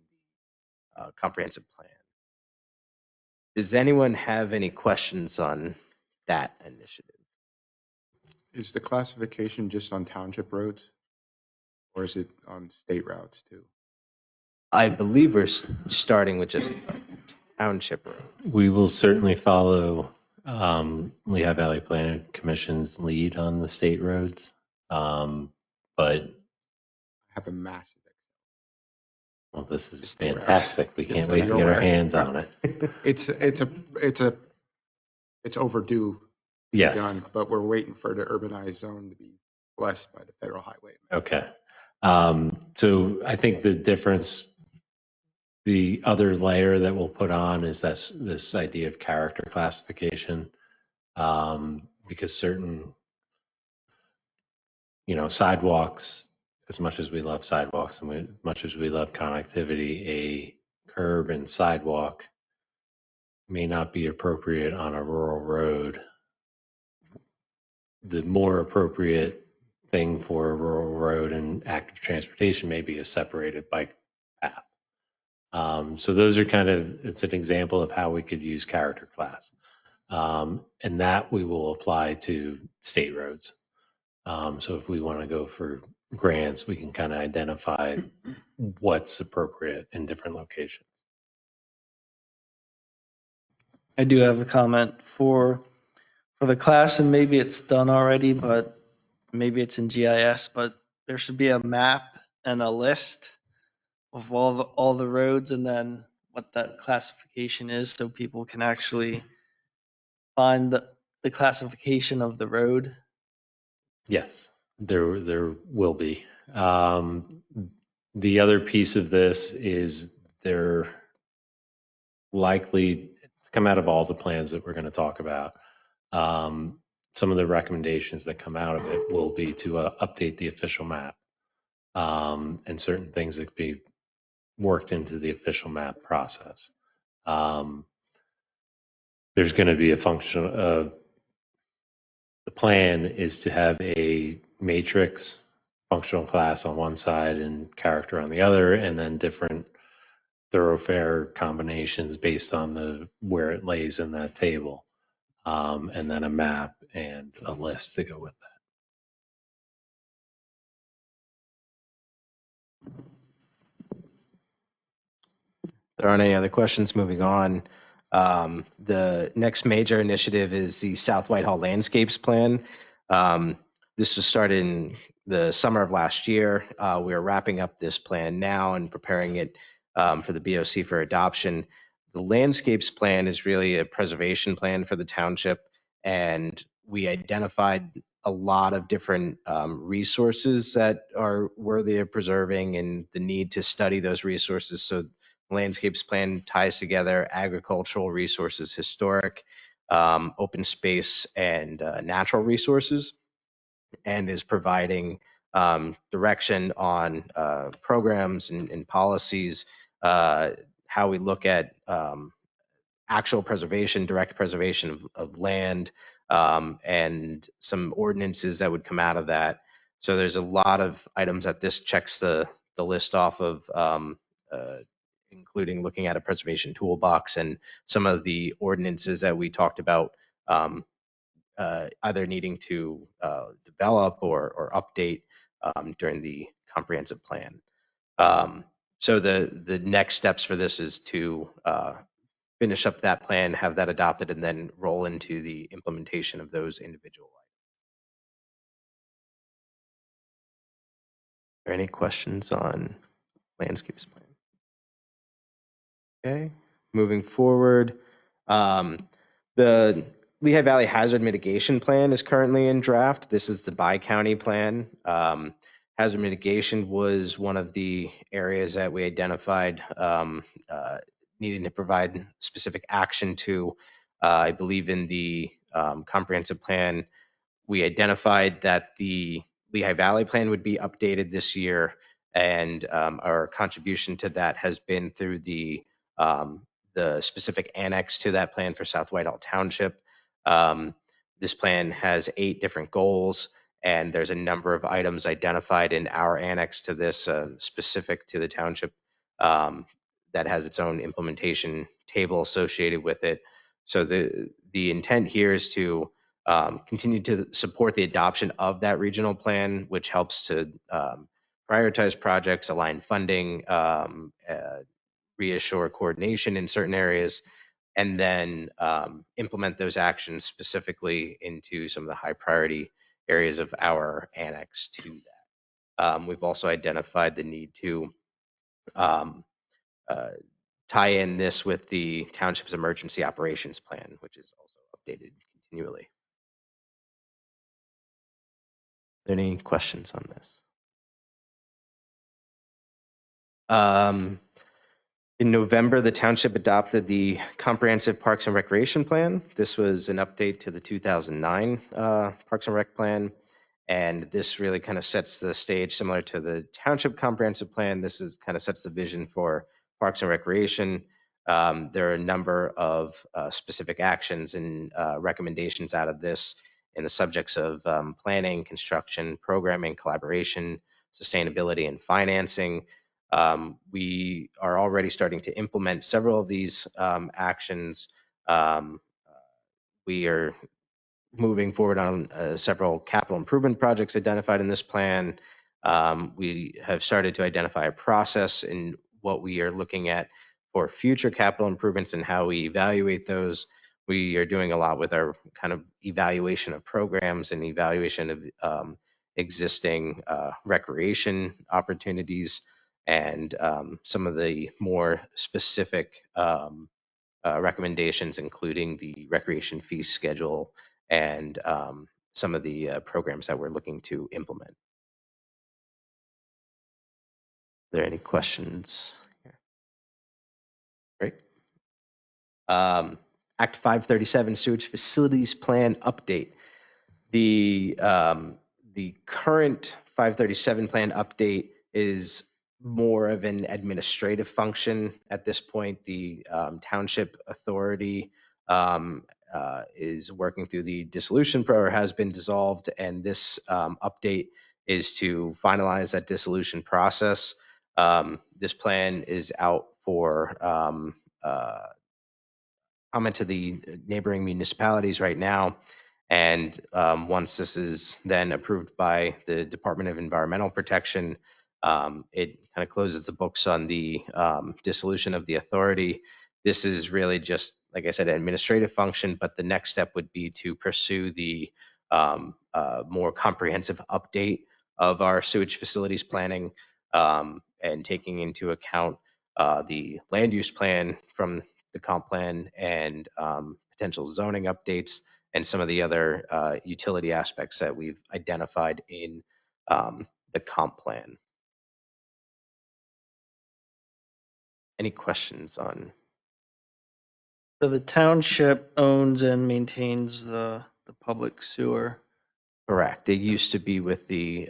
the comprehensive plan. Does anyone have any questions on that initiative? Is the classification just on township roads? Or is it on state routes too? I believe we're starting with just township road. We will certainly follow Lehigh Valley Planning Commission's lead on the state roads. But I have a massive well, this is State routes. fantastic. We Just can't so wait to you're get our aware. hands on it. It's overdue to be Yes. done, but we're waiting for the urbanized zone to be blessed by the federal highway. Okay. So I think the difference, the other layer that we'll put on is this idea of character classification, because certain, sidewalks, as much as we love sidewalks and as much as we love connectivity, a curb and sidewalk may not be appropriate on a rural road. The more appropriate thing for a rural road and active transportation may be a separated bike path. So those are it's an example of how we could use character class. And that we will apply to state roads. So if we want to go for grants, we can kind of identify what's appropriate in different locations. I do have a comment for the class, and maybe it's done already, but maybe it's in GIS, but there should be a map and a list of all the roads and then what that classification is so people can actually find the classification of the road. Yes, there will be. The other piece of this is they're likely to come out of all the plans that we're going to talk about. Some of the recommendations that come out of it will be to update the official map, and certain things that be worked into the official map process. There's going to be a function of the plan is to have a matrix functional class on one side and character on the other, and then different thoroughfare combinations based on where it lays in that table, and then a map and a list to go with that. There aren't any other questions. Moving on. The next major initiative is the South Whitehall Landscapes Plan. This was started in the summer of last year. We are wrapping up this plan now and preparing it for the BOC for adoption. The Landscapes Plan is really a preservation plan for the township, and we identified a lot of different resources that are worthy of preserving and the need to study those resources. So Landscapes Plan ties together agricultural resources, historic, open space, and natural resources, and is providing direction on programs and policies, how we look at actual preservation, direct preservation of land, and some ordinances that would come out of that. So there's a lot of items that this checks the list off of, including looking at a preservation toolbox and some of the ordinances that we talked about, either needing to develop or update during the comprehensive plan. So the next steps for this is to finish up that plan, have that adopted, and then roll into the implementation of those individual items. Are there any questions on landscapes plan? Okay, moving forward. The Lehigh Valley Hazard Mitigation Plan is currently in draft. This is the bi-county plan. Hazard mitigation was one of the areas that we identified needing to provide specific action to. I believe in the comprehensive plan, we identified that the Lehigh Valley plan would be updated this year, and our contribution to that has been through the specific annex to that plan for South Whitehall Township. This plan has 8 different goals, and there's a number of items identified in our annex to this specific to the township that has its own implementation table associated with it. So the intent here is to continue to support the adoption of that regional plan, which helps to prioritize projects, align funding, reassure coordination in certain areas, and then implement those actions specifically into some of the high priority areas of our annex to that. We've also identified the need to um, tie in this with the township's emergency operations plan, which is also updated continually. Any questions on this? In November, the township adopted the Comprehensive Parks and Recreation Plan. This was an update to the 2009 Parks and Rec Plan. And this really kind of sets the stage, similar to the Township Comprehensive Plan. This is kind of sets the vision for Parks and Recreation. There are a number of specific actions and recommendations out of this in the subjects of planning, construction, programming, collaboration, sustainability, and financing. We are already starting to implement several of these actions. We are moving forward on several capital improvement projects identified in this plan. We have started to identify a process in what we are looking at for future capital improvements and how we evaluate those. We are doing a lot with our kind of evaluation of programs and evaluation of existing recreation opportunities and some of the more specific recommendations, including the recreation fee schedule and some of the programs that we're looking to implement. Are there any questions here? Great. Act 537 Sewage Facilities Plan Update. The current 537 plan update is more of an administrative function at this point. The township authority is working through the dissolution or has been dissolved, and this update is to finalize that dissolution process. This plan is out for comment to the neighboring municipalities right now. And once this is then approved by the Department of Environmental Protection, it kind of closes the books on the dissolution of the authority. This is really just, like I said, an administrative function, but the next step would be to pursue the more comprehensive update of our sewage facilities planning and taking into account the land use plan from the comp plan and potential zoning updates and some of the other utility aspects that we've identified in the comp plan. Any questions on? So the township owns and maintains the public sewer. Correct. It used to be with the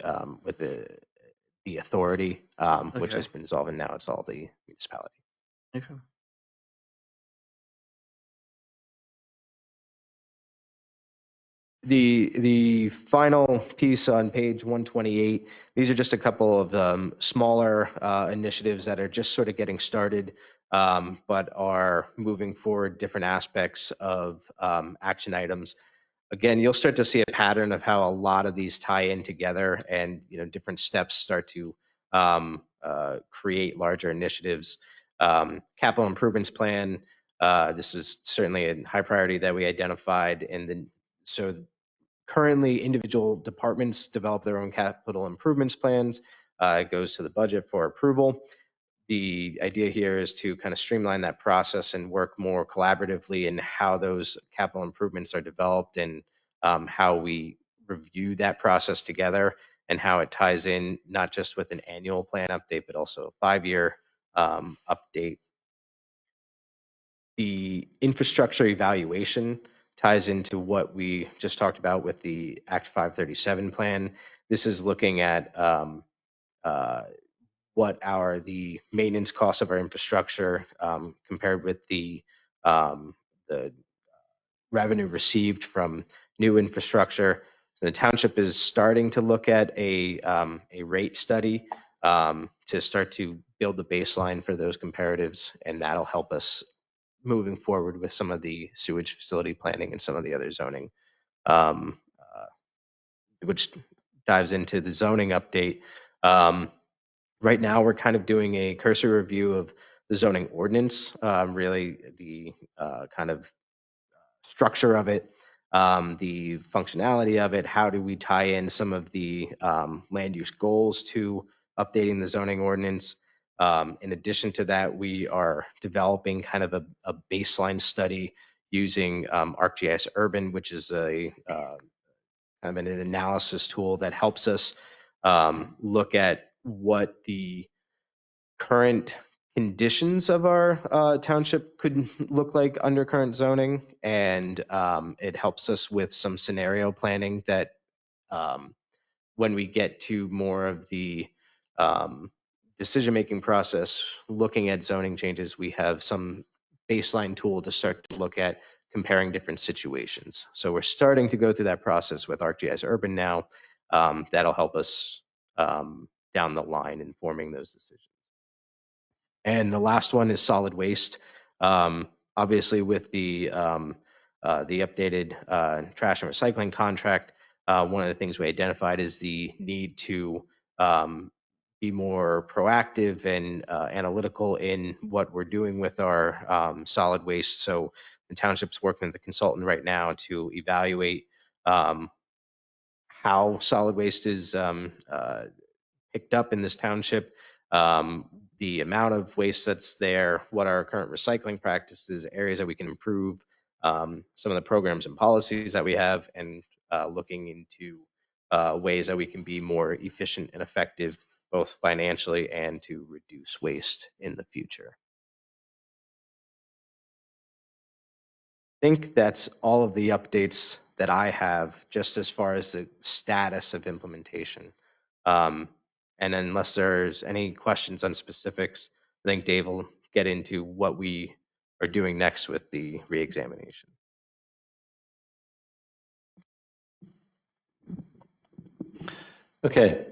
authority, which Okay. has been dissolved, and now it's all the municipality. Okay. The final piece on page 128, these are just a couple of smaller initiatives that are just sort of getting started, but are moving forward different aspects of action items. Again, you'll start to see a pattern of how a lot of these tie in together, and different steps start to create larger initiatives. Capital improvements plan. This is certainly a high priority that we identified, and then so currently individual departments develop their own capital improvements plans. It goes to the budget for approval. The idea here is to kind of streamline that process and work more collaboratively in how those capital improvements are developed and how we review that process together and how it ties in not just with an annual plan update, but also a 5-year update. The infrastructure evaluation ties into what we just talked about with the Act 537 plan. This is looking at what are the maintenance costs of our infrastructure compared with the revenue received from new infrastructure. So the township is starting to look at a rate study to start to build the baseline for those comparatives, and that'll help us moving forward with some of the sewage facility planning and some of the other zoning, um, which dives into the zoning update. Right now, we're kind of doing a cursory review of the zoning ordinance, really the kind of structure of it, the functionality of it, how do we tie in some of the land use goals to updating the zoning ordinance. In addition to that, we are developing kind of a baseline study using ArcGIS Urban, which is a kind of an analysis tool that helps us look at what the current conditions of our township could look like under current zoning. And it helps us with some scenario planning that when we get to more of the decision-making process, looking at zoning changes, we have some baseline tool to start to look at comparing different situations. So we're starting to go through that process with ArcGIS Urban now. That'll help us down the line in forming those decisions. And the last one is solid waste. Obviously, with the updated trash and recycling contract, one of the things we identified is the need to be more proactive and analytical in what we're doing with our solid waste. So the township's working with the consultant right now to evaluate how solid waste is picked up in this township, the amount of waste that's there, what are our current recycling practices, areas that we can improve, some of the programs and policies that we have, and looking into ways that we can be more efficient and effective, both financially and to reduce waste in the future. I think that's all of the updates that I have just as far as the status of implementation. And unless there's any questions on specifics, I think Dave will get into what we are doing next with the reexamination. Okay,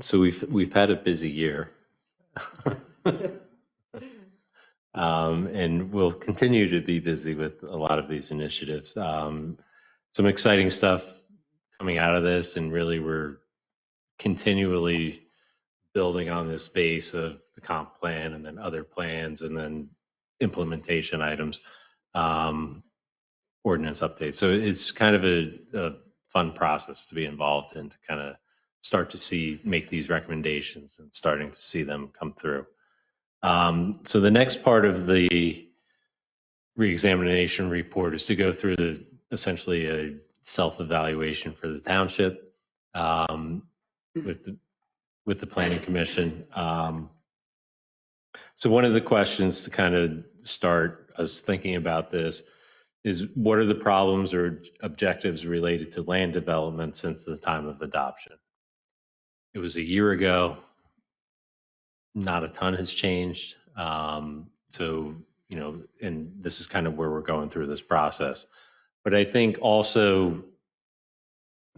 so we've had a busy year. And we'll continue to be busy with a lot of these initiatives. Some exciting stuff coming out of this, and really we're continually building on this base of the comp plan and then other plans and then implementation items, ordinance updates. So it's kind of a fun process to be involved in, to kind of start to make these recommendations and starting to see them come through. So the next part of the reexamination report is to go through essentially a self-evaluation for the township with the planning commission. So one of the questions to kind of start us thinking about this is, what are the problems or objectives related to land development since the time of adoption? It was a year ago. Not a ton has changed. So, and this is kind of where we're going through this process. But I think also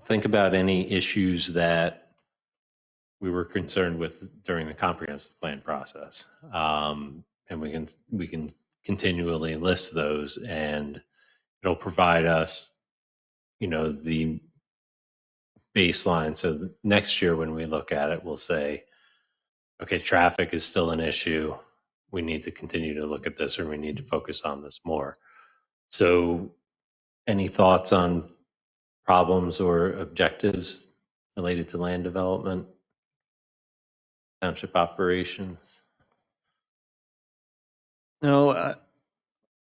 think about any issues that we were concerned with during the comprehensive plan process. And we can continually list those, and it'll provide us, the baseline. So next year when we look at it, we'll say, okay, traffic is still an issue. We need to continue to look at this, or we need to focus on this more. So any thoughts on problems or objectives related to land development, township operations? No,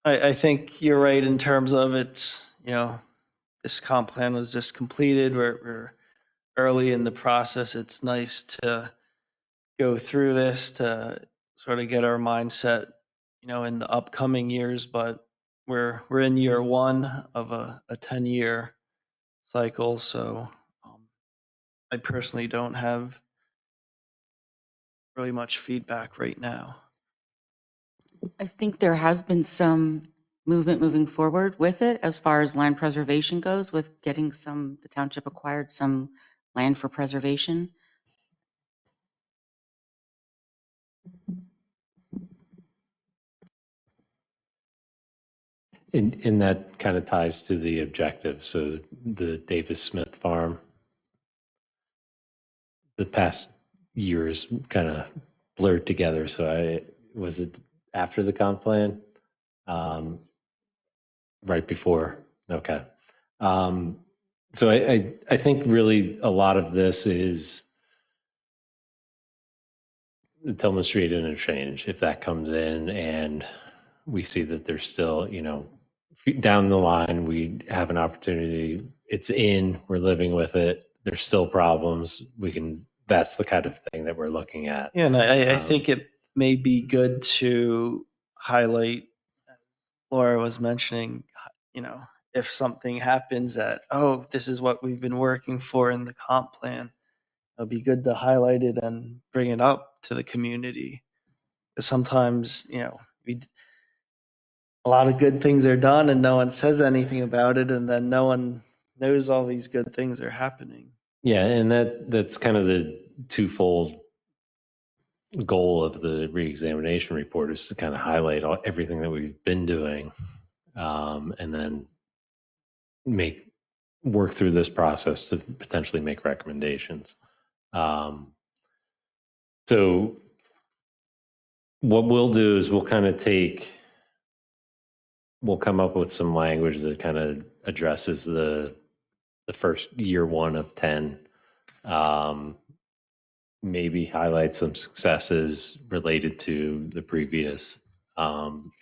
I think you're right in terms of it's, this comp plan was just completed. We're early in the process. It's nice to go through this to sort of get our mindset, in the upcoming years, but we're in year one of a 10-year cycle. So I personally don't have really much feedback right now. I think there has been some movement moving forward with it as far as land preservation goes, with getting the township acquired some land for preservation. And that kind of ties to the objective. So the Davis Smith farm, the past years kind of blurred together. So was it after the comp plan? Right before. Okay. So I think really a lot of this is the Tillman Street interchange. If that comes in and we see that there's still, down the line, we have an opportunity. It's in, we're living with it. There's still problems. That's the kind of thing that we're looking at. Yeah, and I think it may be good to highlight, Laura was mentioning, if something happens that, oh, this is what we've been working for in the comp plan, it'll be good to highlight it and bring it up to the community. Because sometimes, a lot of good things are done and no one says anything about it, and then no one knows all these good things are happening. Yeah, and that's kind of the twofold goal of the reexamination report, is to kind of highlight everything that we've been doing, and then work through this process to potentially make recommendations. So what we'll do is we'll come up with some language that kind of addresses the first year one of 10. Maybe highlight some successes related to the previous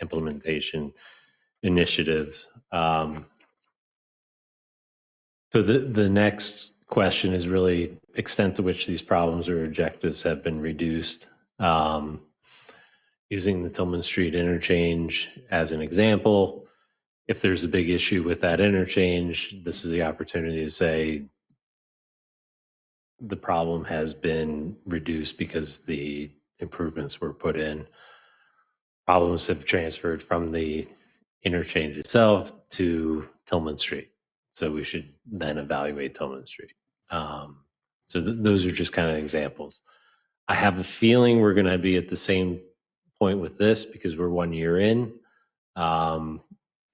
implementation initiatives. So the next question is really extent to which these problems or objectives have been reduced. Using the Tillman Street interchange as an example, if there's a big issue with that interchange, this is the opportunity to say the problem has been reduced because the improvements were put in. Problems have transferred from the interchange itself to Tillman Street. So we should then evaluate Tillman Street. So those are just kind of examples. I have a feeling we're going to be at the same point with this because we're 1 year in, and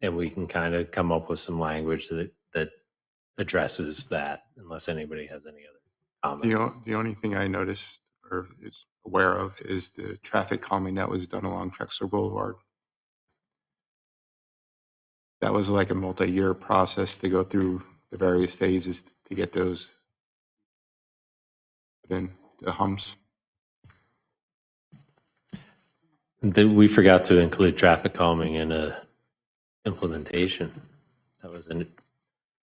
we can kind of come up with some language that addresses that, unless anybody has any other comments. The only thing I noticed or is aware of is the traffic calming that was done along Trexler Boulevard. That was like a multi-year process to go through the various phases to get those in the humps. We forgot to include traffic calming in a implementation. That was an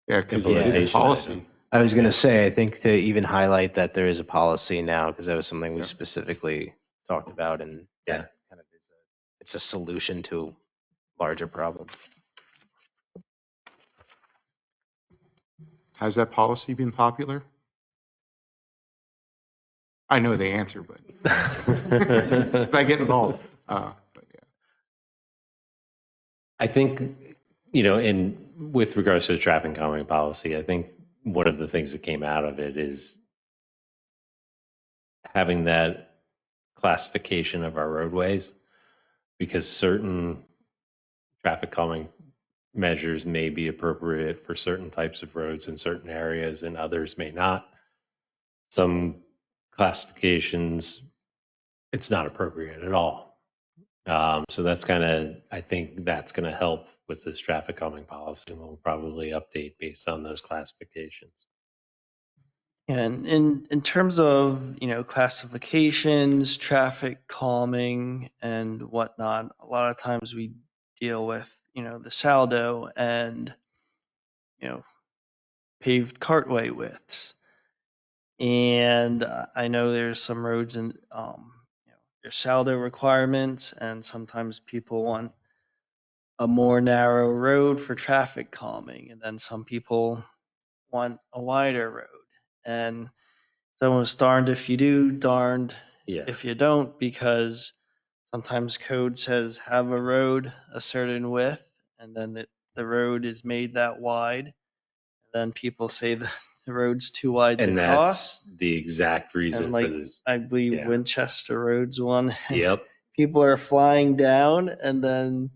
implementation policy. I was going to say, I think to even highlight that there is a policy now, because that was something we specifically talked about, and that kind of it's a solution to larger problems. Has that policy been popular? I know the answer, but if I get involved. But yeah. I think, with regards to the traffic calming policy, I think one of the things that came out of it is having that classification of our roadways, because certain traffic calming measures may be appropriate for certain types of roads in certain areas and others may not. Some classifications, it's not appropriate at all. So that's I think that's going to help with this traffic calming policy, and we'll probably update based on those classifications. And in terms of, classifications, traffic calming and whatnot, a lot of times we deal with, the saldo and, paved cartway widths. And I know there's some roads and, there's saldo requirements, and sometimes people want a more narrow road for traffic calming, and then some people want a wider road. And it's almost darned if you do, darned if you don't, because sometimes code says have a road a certain width, and then the road is made that wide. Then people say the road's too wide And to cross. that's the exact reason And like, for this. I believe Winchester Road's one. Yep. People are flying down, and then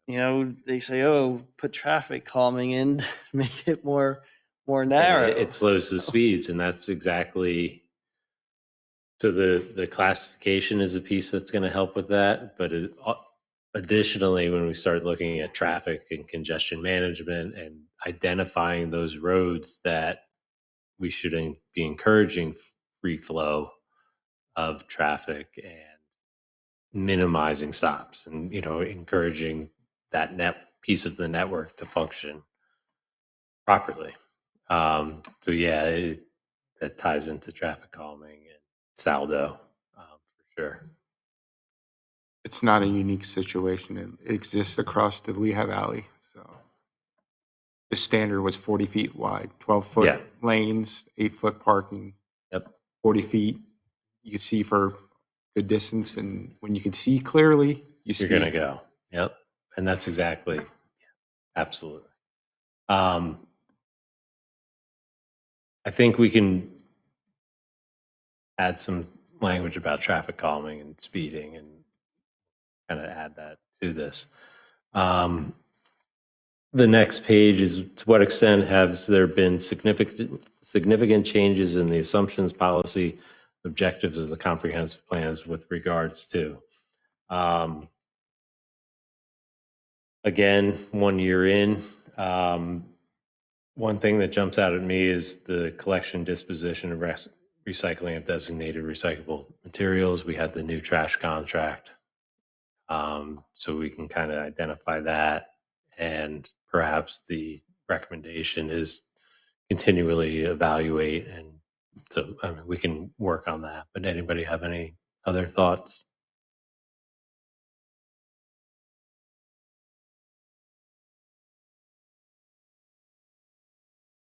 they say, oh, put traffic calming in, to make it more And narrow. it slows the speeds, and that's exactly, so the classification is a piece that's going to help with that. But additionally, when we start looking at traffic and congestion management and identifying those roads that we should be encouraging free flow of traffic and minimizing stops, and encouraging that piece of the network to function properly. So yeah, that ties into traffic calming and saldo, for sure. It's not a unique situation. It exists across the Lehigh Valley. So the standard was 40 feet wide, 12-foot Yeah. lanes, 8-foot parking. Yep. 40 feet, you can see for good distance, and when you can see clearly, You're going to go. Yep. And that's exactly, absolutely. I think we can add some language about traffic calming and speeding and kind of add that to this. The next page is, to what extent has there been significant changes in the assumptions, policy, objectives of the comprehensive plans with regards to, again, 1 year in, one thing that jumps out at me is the collection, disposition, and recycling of designated recyclable materials. We had the new trash contract, so we can kind of identify that, and perhaps the recommendation is continually evaluate, and so we can work on that. But anybody have any other thoughts?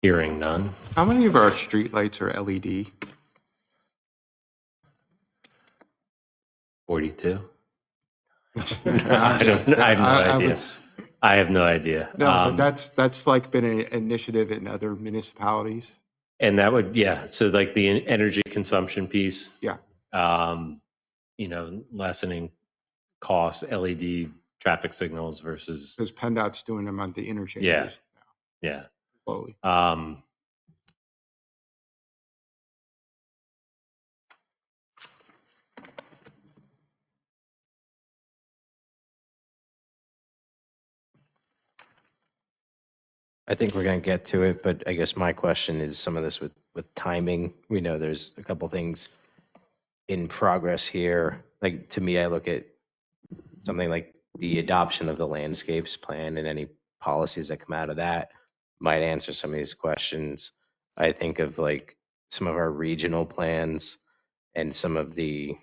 Hearing none. How many of our streetlights are LED? 42. I have no idea. I have no idea. No, but that's like been an initiative in other municipalities. And that would, yeah. So like the energy consumption piece. Yeah. Lessening costs, LED traffic signals versus. Because PennDOT's doing them on the interchanges. Yeah. Yeah. Slowly. I think we're going to get to it, but I guess my question is some of this with timing. We know there's a couple things in progress here. Like, to me, I look at something like the adoption of the landscapes plan and any policies that come out of that might answer some of these questions. I think of like some of our regional plans and some of the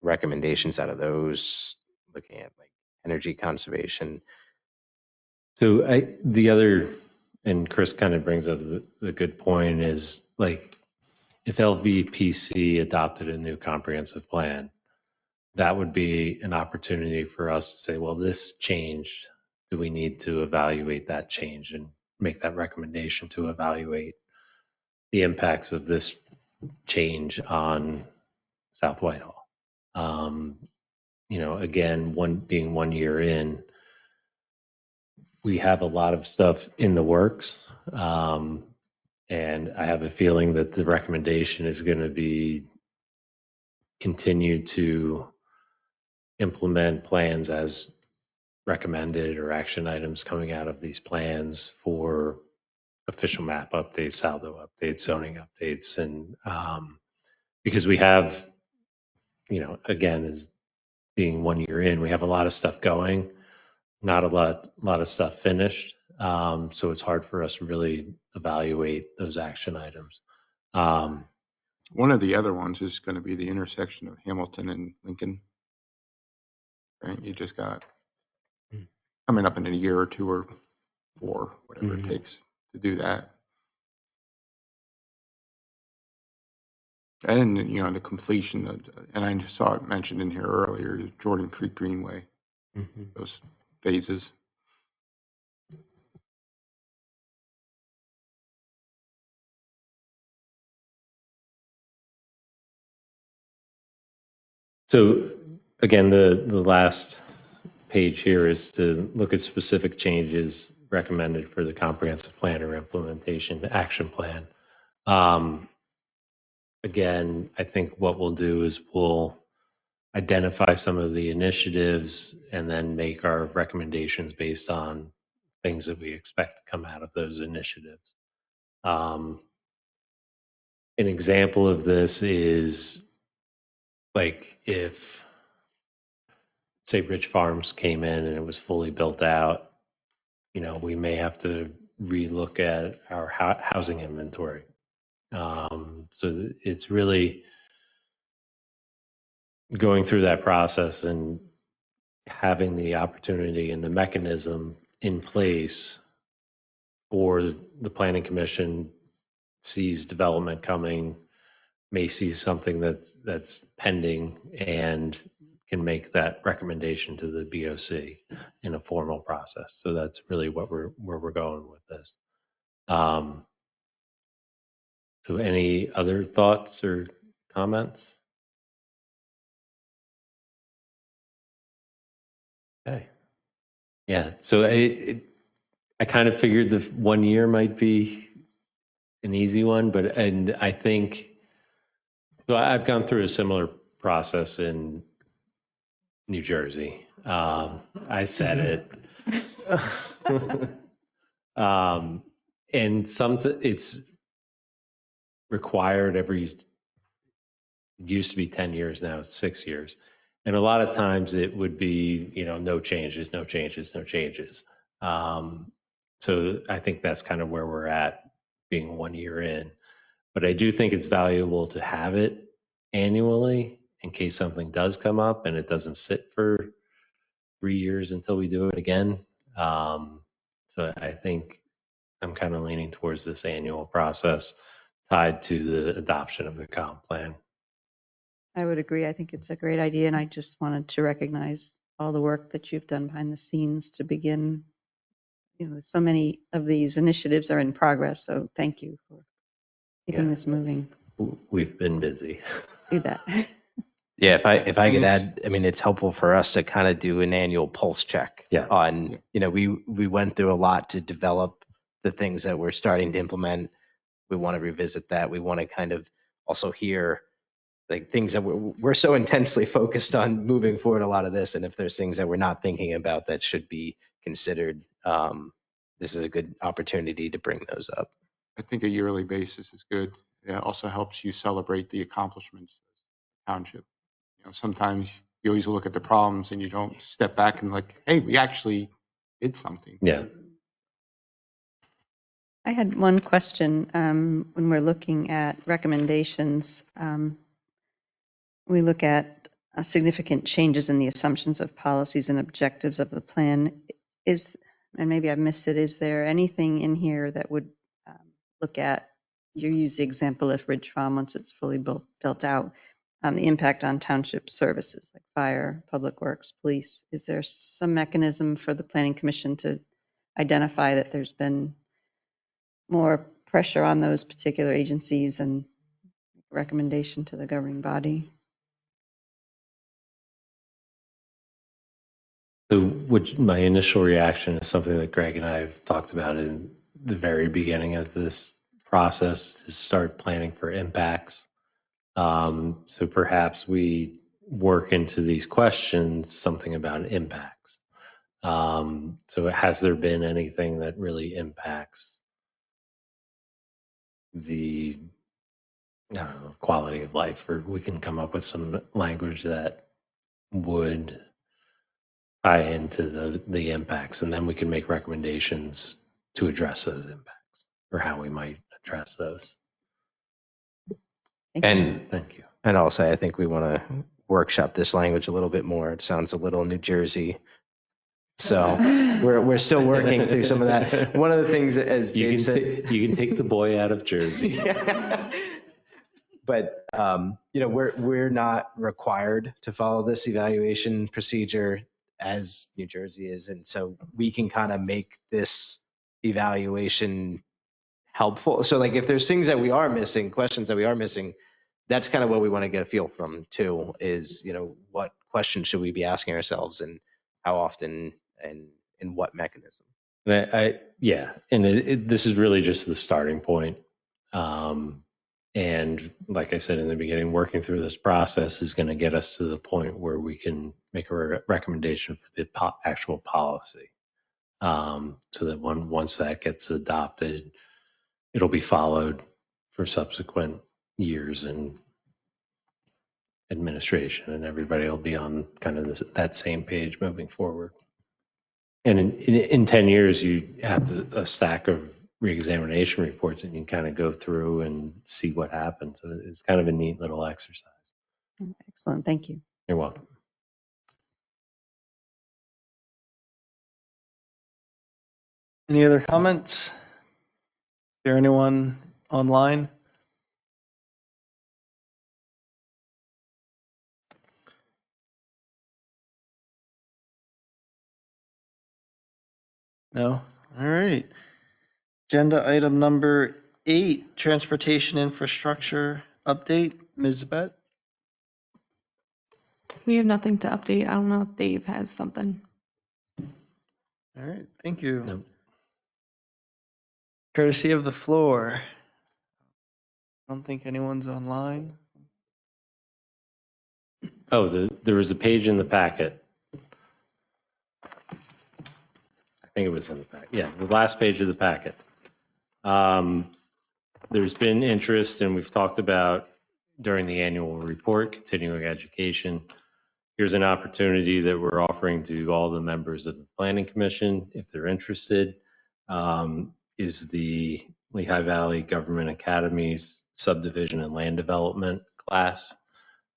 recommendations out of those, looking at like energy conservation. So the other, and Chris kind of brings up the good point, is like, if LVPC adopted a new comprehensive plan, that would be an opportunity for us to say, well, this changed. Do we need to evaluate that change and make that recommendation to evaluate the impacts of this change on South Whitehall? Again, being 1 year in, we have a lot of stuff in the works. And I have a feeling that the recommendation is going to be continue to implement plans as recommended, or action items coming out of these plans for official map updates, saldo updates, zoning updates. And because we have, again, as being 1 year in, we have a lot of stuff going, not a lot of stuff finished. So it's hard for us to really evaluate those action items. One of the other ones is going to be the intersection of Hamilton and Lincoln. Right? You just got coming up in a year or two or 4, whatever it takes to do that. And, the completion of, and I saw it mentioned in here earlier, Jordan Creek Greenway, those phases. So again, the last page here is to look at specific changes recommended for the comprehensive plan or implementation action plan. Again, I think what we'll do is we'll identify some of the initiatives and then make our recommendations based on things that we expect to come out of those initiatives. An example of this is like if, say, Rich Farms came in and it was fully built out, we may have to relook at our housing inventory. So it's really going through that process and having the opportunity and the mechanism in place for the planning commission sees development coming, may see something that's pending and can make that recommendation to the BOC in a formal process. So that's really where we're going with this. So any other thoughts or comments? Okay. Yeah, so I kind of figured the 1 year might be an easy one, and I think, so I've gone through a similar process in New Jersey. I said it. And it's required it used to be 10 years, now it's 6 years. And a lot of times it would be, no changes, no changes, no changes. So I think that's kind of where we're at, being 1 year in. But I do think it's valuable to have it annually in case something does come up and it doesn't sit for 3 years until we do it again. So I think I'm kind of leaning towards this annual process tied to the adoption of the comp plan. I would agree. I think it's a great idea, and I just wanted to recognize all the work that you've done behind the scenes to begin. So many of these initiatives are in progress, so thank you for keeping this moving. We've been busy. Do that. Yeah, if I could add, I mean, it's helpful for us to kind of do an annual pulse check on, we went through a lot to develop the things that we're starting to implement. We want to revisit that. We want to kind of also hear like things that we're so intensely focused on moving forward a lot of this. And if there's things that we're not thinking about that should be considered, this is a good opportunity to bring those up. I think a yearly basis is good. It also helps you celebrate the accomplishments of the township. Sometimes you always look at the problems and you don't step back and like, hey, we actually did something. Yeah. I had one question. When we're looking at recommendations, we look at significant changes in the assumptions of policies and objectives of the plan. And maybe I missed it, is there anything in here that would look at, you use the example if Ridge Farm, once it's fully built out, the impact on township services like fire, public works, police? Is there some mechanism for the planning commission to identify that there's been more pressure on those particular agencies and recommendation to the governing body? So my initial reaction is something that Greg and I have talked about in the very beginning of this process, to start planning for impacts. So perhaps we work into these questions something about impacts. So has there been anything that really impacts the quality of life? Or we can come up with some language that would tie into the impacts, and then we can make recommendations to address those impacts or how we might address those. Thank you. And I'll say, I think we want to workshop this language a little bit more. It sounds a little New Jersey. So we're still working through some of that. One of the things, as Dave said, you can take the boy out of Jersey. Yeah. But we're not required to follow this evaluation procedure as New Jersey is, and so we can kind of make this evaluation helpful. So like if there's things that we are missing, questions that we are missing, that's kind of what we want to get a feel from too, is what questions should we be asking ourselves, and how often, and in what mechanism. And yeah, and this is really just the starting point. And like I said in the beginning, working through this process is going to get us to the point where we can make a recommendation for the actual policy. So that once that gets adopted, it'll be followed for subsequent years and administration, and everybody will be on kind of that same page moving forward. And in 10 years, you have a stack of reexamination reports and you can kind of go through and see what happened. So it's kind of a neat little exercise. Excellent, thank you. You're welcome. Any other comments? Is there anyone online? No? All right. Agenda item number 8, transportation infrastructure update. Ms. Bett? We have nothing to update. I don't know if Dave has something. All right, thank you. Nope. Courtesy of the floor. I don't think anyone's online. Oh, there was a page in the packet. I think it was in the packet. Yeah, the last page of the packet. There's been interest, and we've talked about during the annual report, continuing education. Here's an opportunity that we're offering to all the members of the Planning Commission, if they're interested, is the Lehigh Valley Government Academies Subdivision and Land Development class.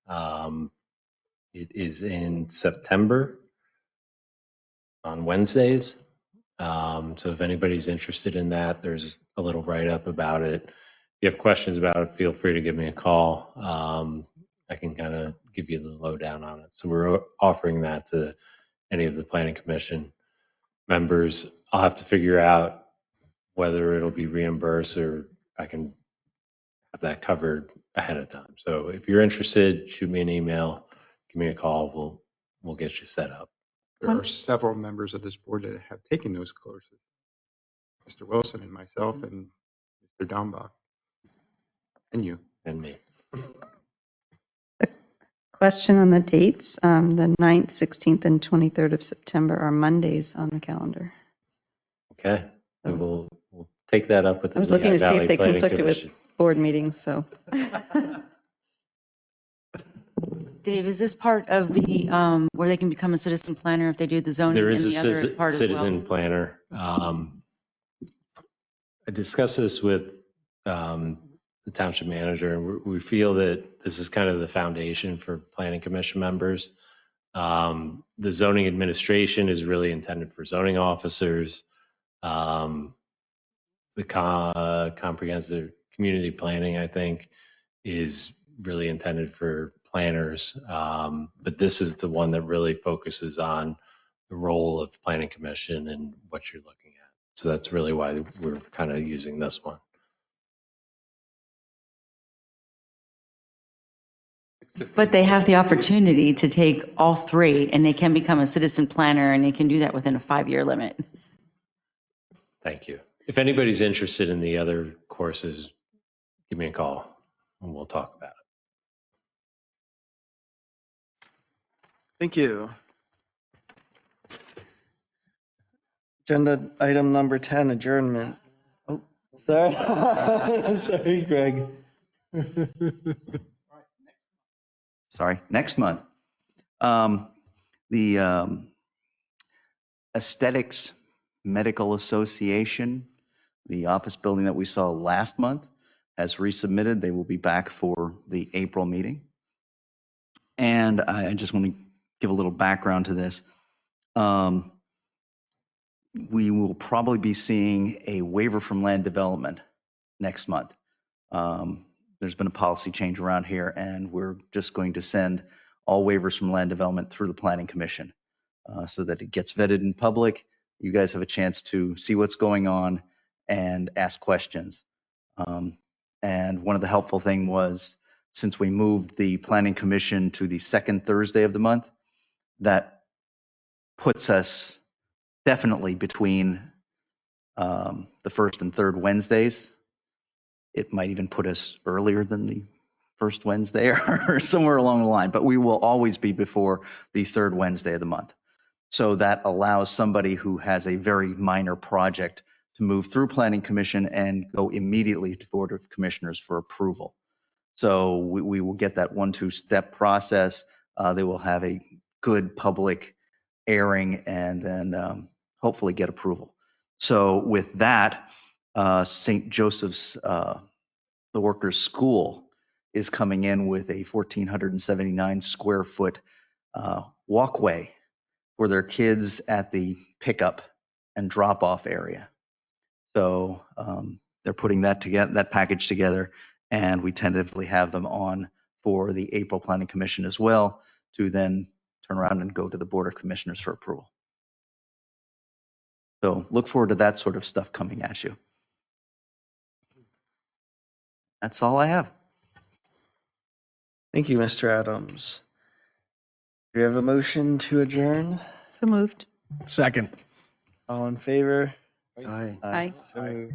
It is in September on Wednesdays. So if anybody's interested in that, there's a little write-up about it. If you have questions about it, feel free to give me a call. I can kind of give you the lowdown on it. So we're offering that to any of the Planning Commission members. I'll have to figure out whether it'll be reimbursed or I can have that covered ahead of time. So if you're interested, shoot me an email, give me a call. We'll get you set up. There are several members of this board that have taken those courses. Mr. Wilson and myself and Mr. Downbach. And you. And me. Question on the dates, the 9th, 16th, and 23rd of September are Mondays on the calendar. Okay, we'll take that up with the I was looking to see Valley if they Planning conflicted with Commission. board meetings, so. Dave, is this part of the, where they can become a citizen planner if they do the zoning There and is the other part as citizen well? planner. I discussed this with the township manager, and we feel that this is kind of the foundation for planning commission members. The zoning administration is really intended for zoning officers. The comprehensive community planning, I think, is really intended for planners. But this is the one that really focuses on the role of planning commission and what you're looking at. So that's really why we're kind of using this one. But they have the opportunity to take all three and they can become a citizen planner and they can do that within a 5-year limit. Thank you. If anybody's interested in the other courses, give me a call and we'll talk about it. Thank you. Agenda item number 10, adjournment. Oh, sorry. Sorry, Greg. Sorry, next month. The Aesthetics Medical Association, the office building that we saw last month, has resubmitted. They will be back for the April meeting. And I just want to give a little background to this. We will probably be seeing a waiver from land development next month. There's been a policy change around here, and we're just going to send all waivers from land development through the Planning Commission so that it gets vetted in public. You guys have a chance to see what's going on and ask questions. And one of the helpful thing was, since we moved the Planning Commission to the second Thursday of the month, that puts us definitely between the first and third Wednesdays. It might even put us earlier than the first Wednesday or somewhere along the line, but we will always be before the third Wednesday of the month. So that allows somebody who has a very minor project to move through Planning Commission and go immediately to Board of Commissioners for approval. So we will get that 1-2 step process. They will have a good public airing and then hopefully get approval. So with that, St. Joseph's, the Workers' School is coming in with a 1,479 square foot walkway for their kids at the pickup and drop off area. So they're putting that together, that package together, and we tentatively have them on for the April Planning Commission as well to then turn around and go to the Board of Commissioners for approval. So look forward to that sort of stuff coming at you. That's all I have. Thank you, Mr. Adams. Do you have a motion to adjourn? So moved. Second. All in favor? Aye. Aye. So moved.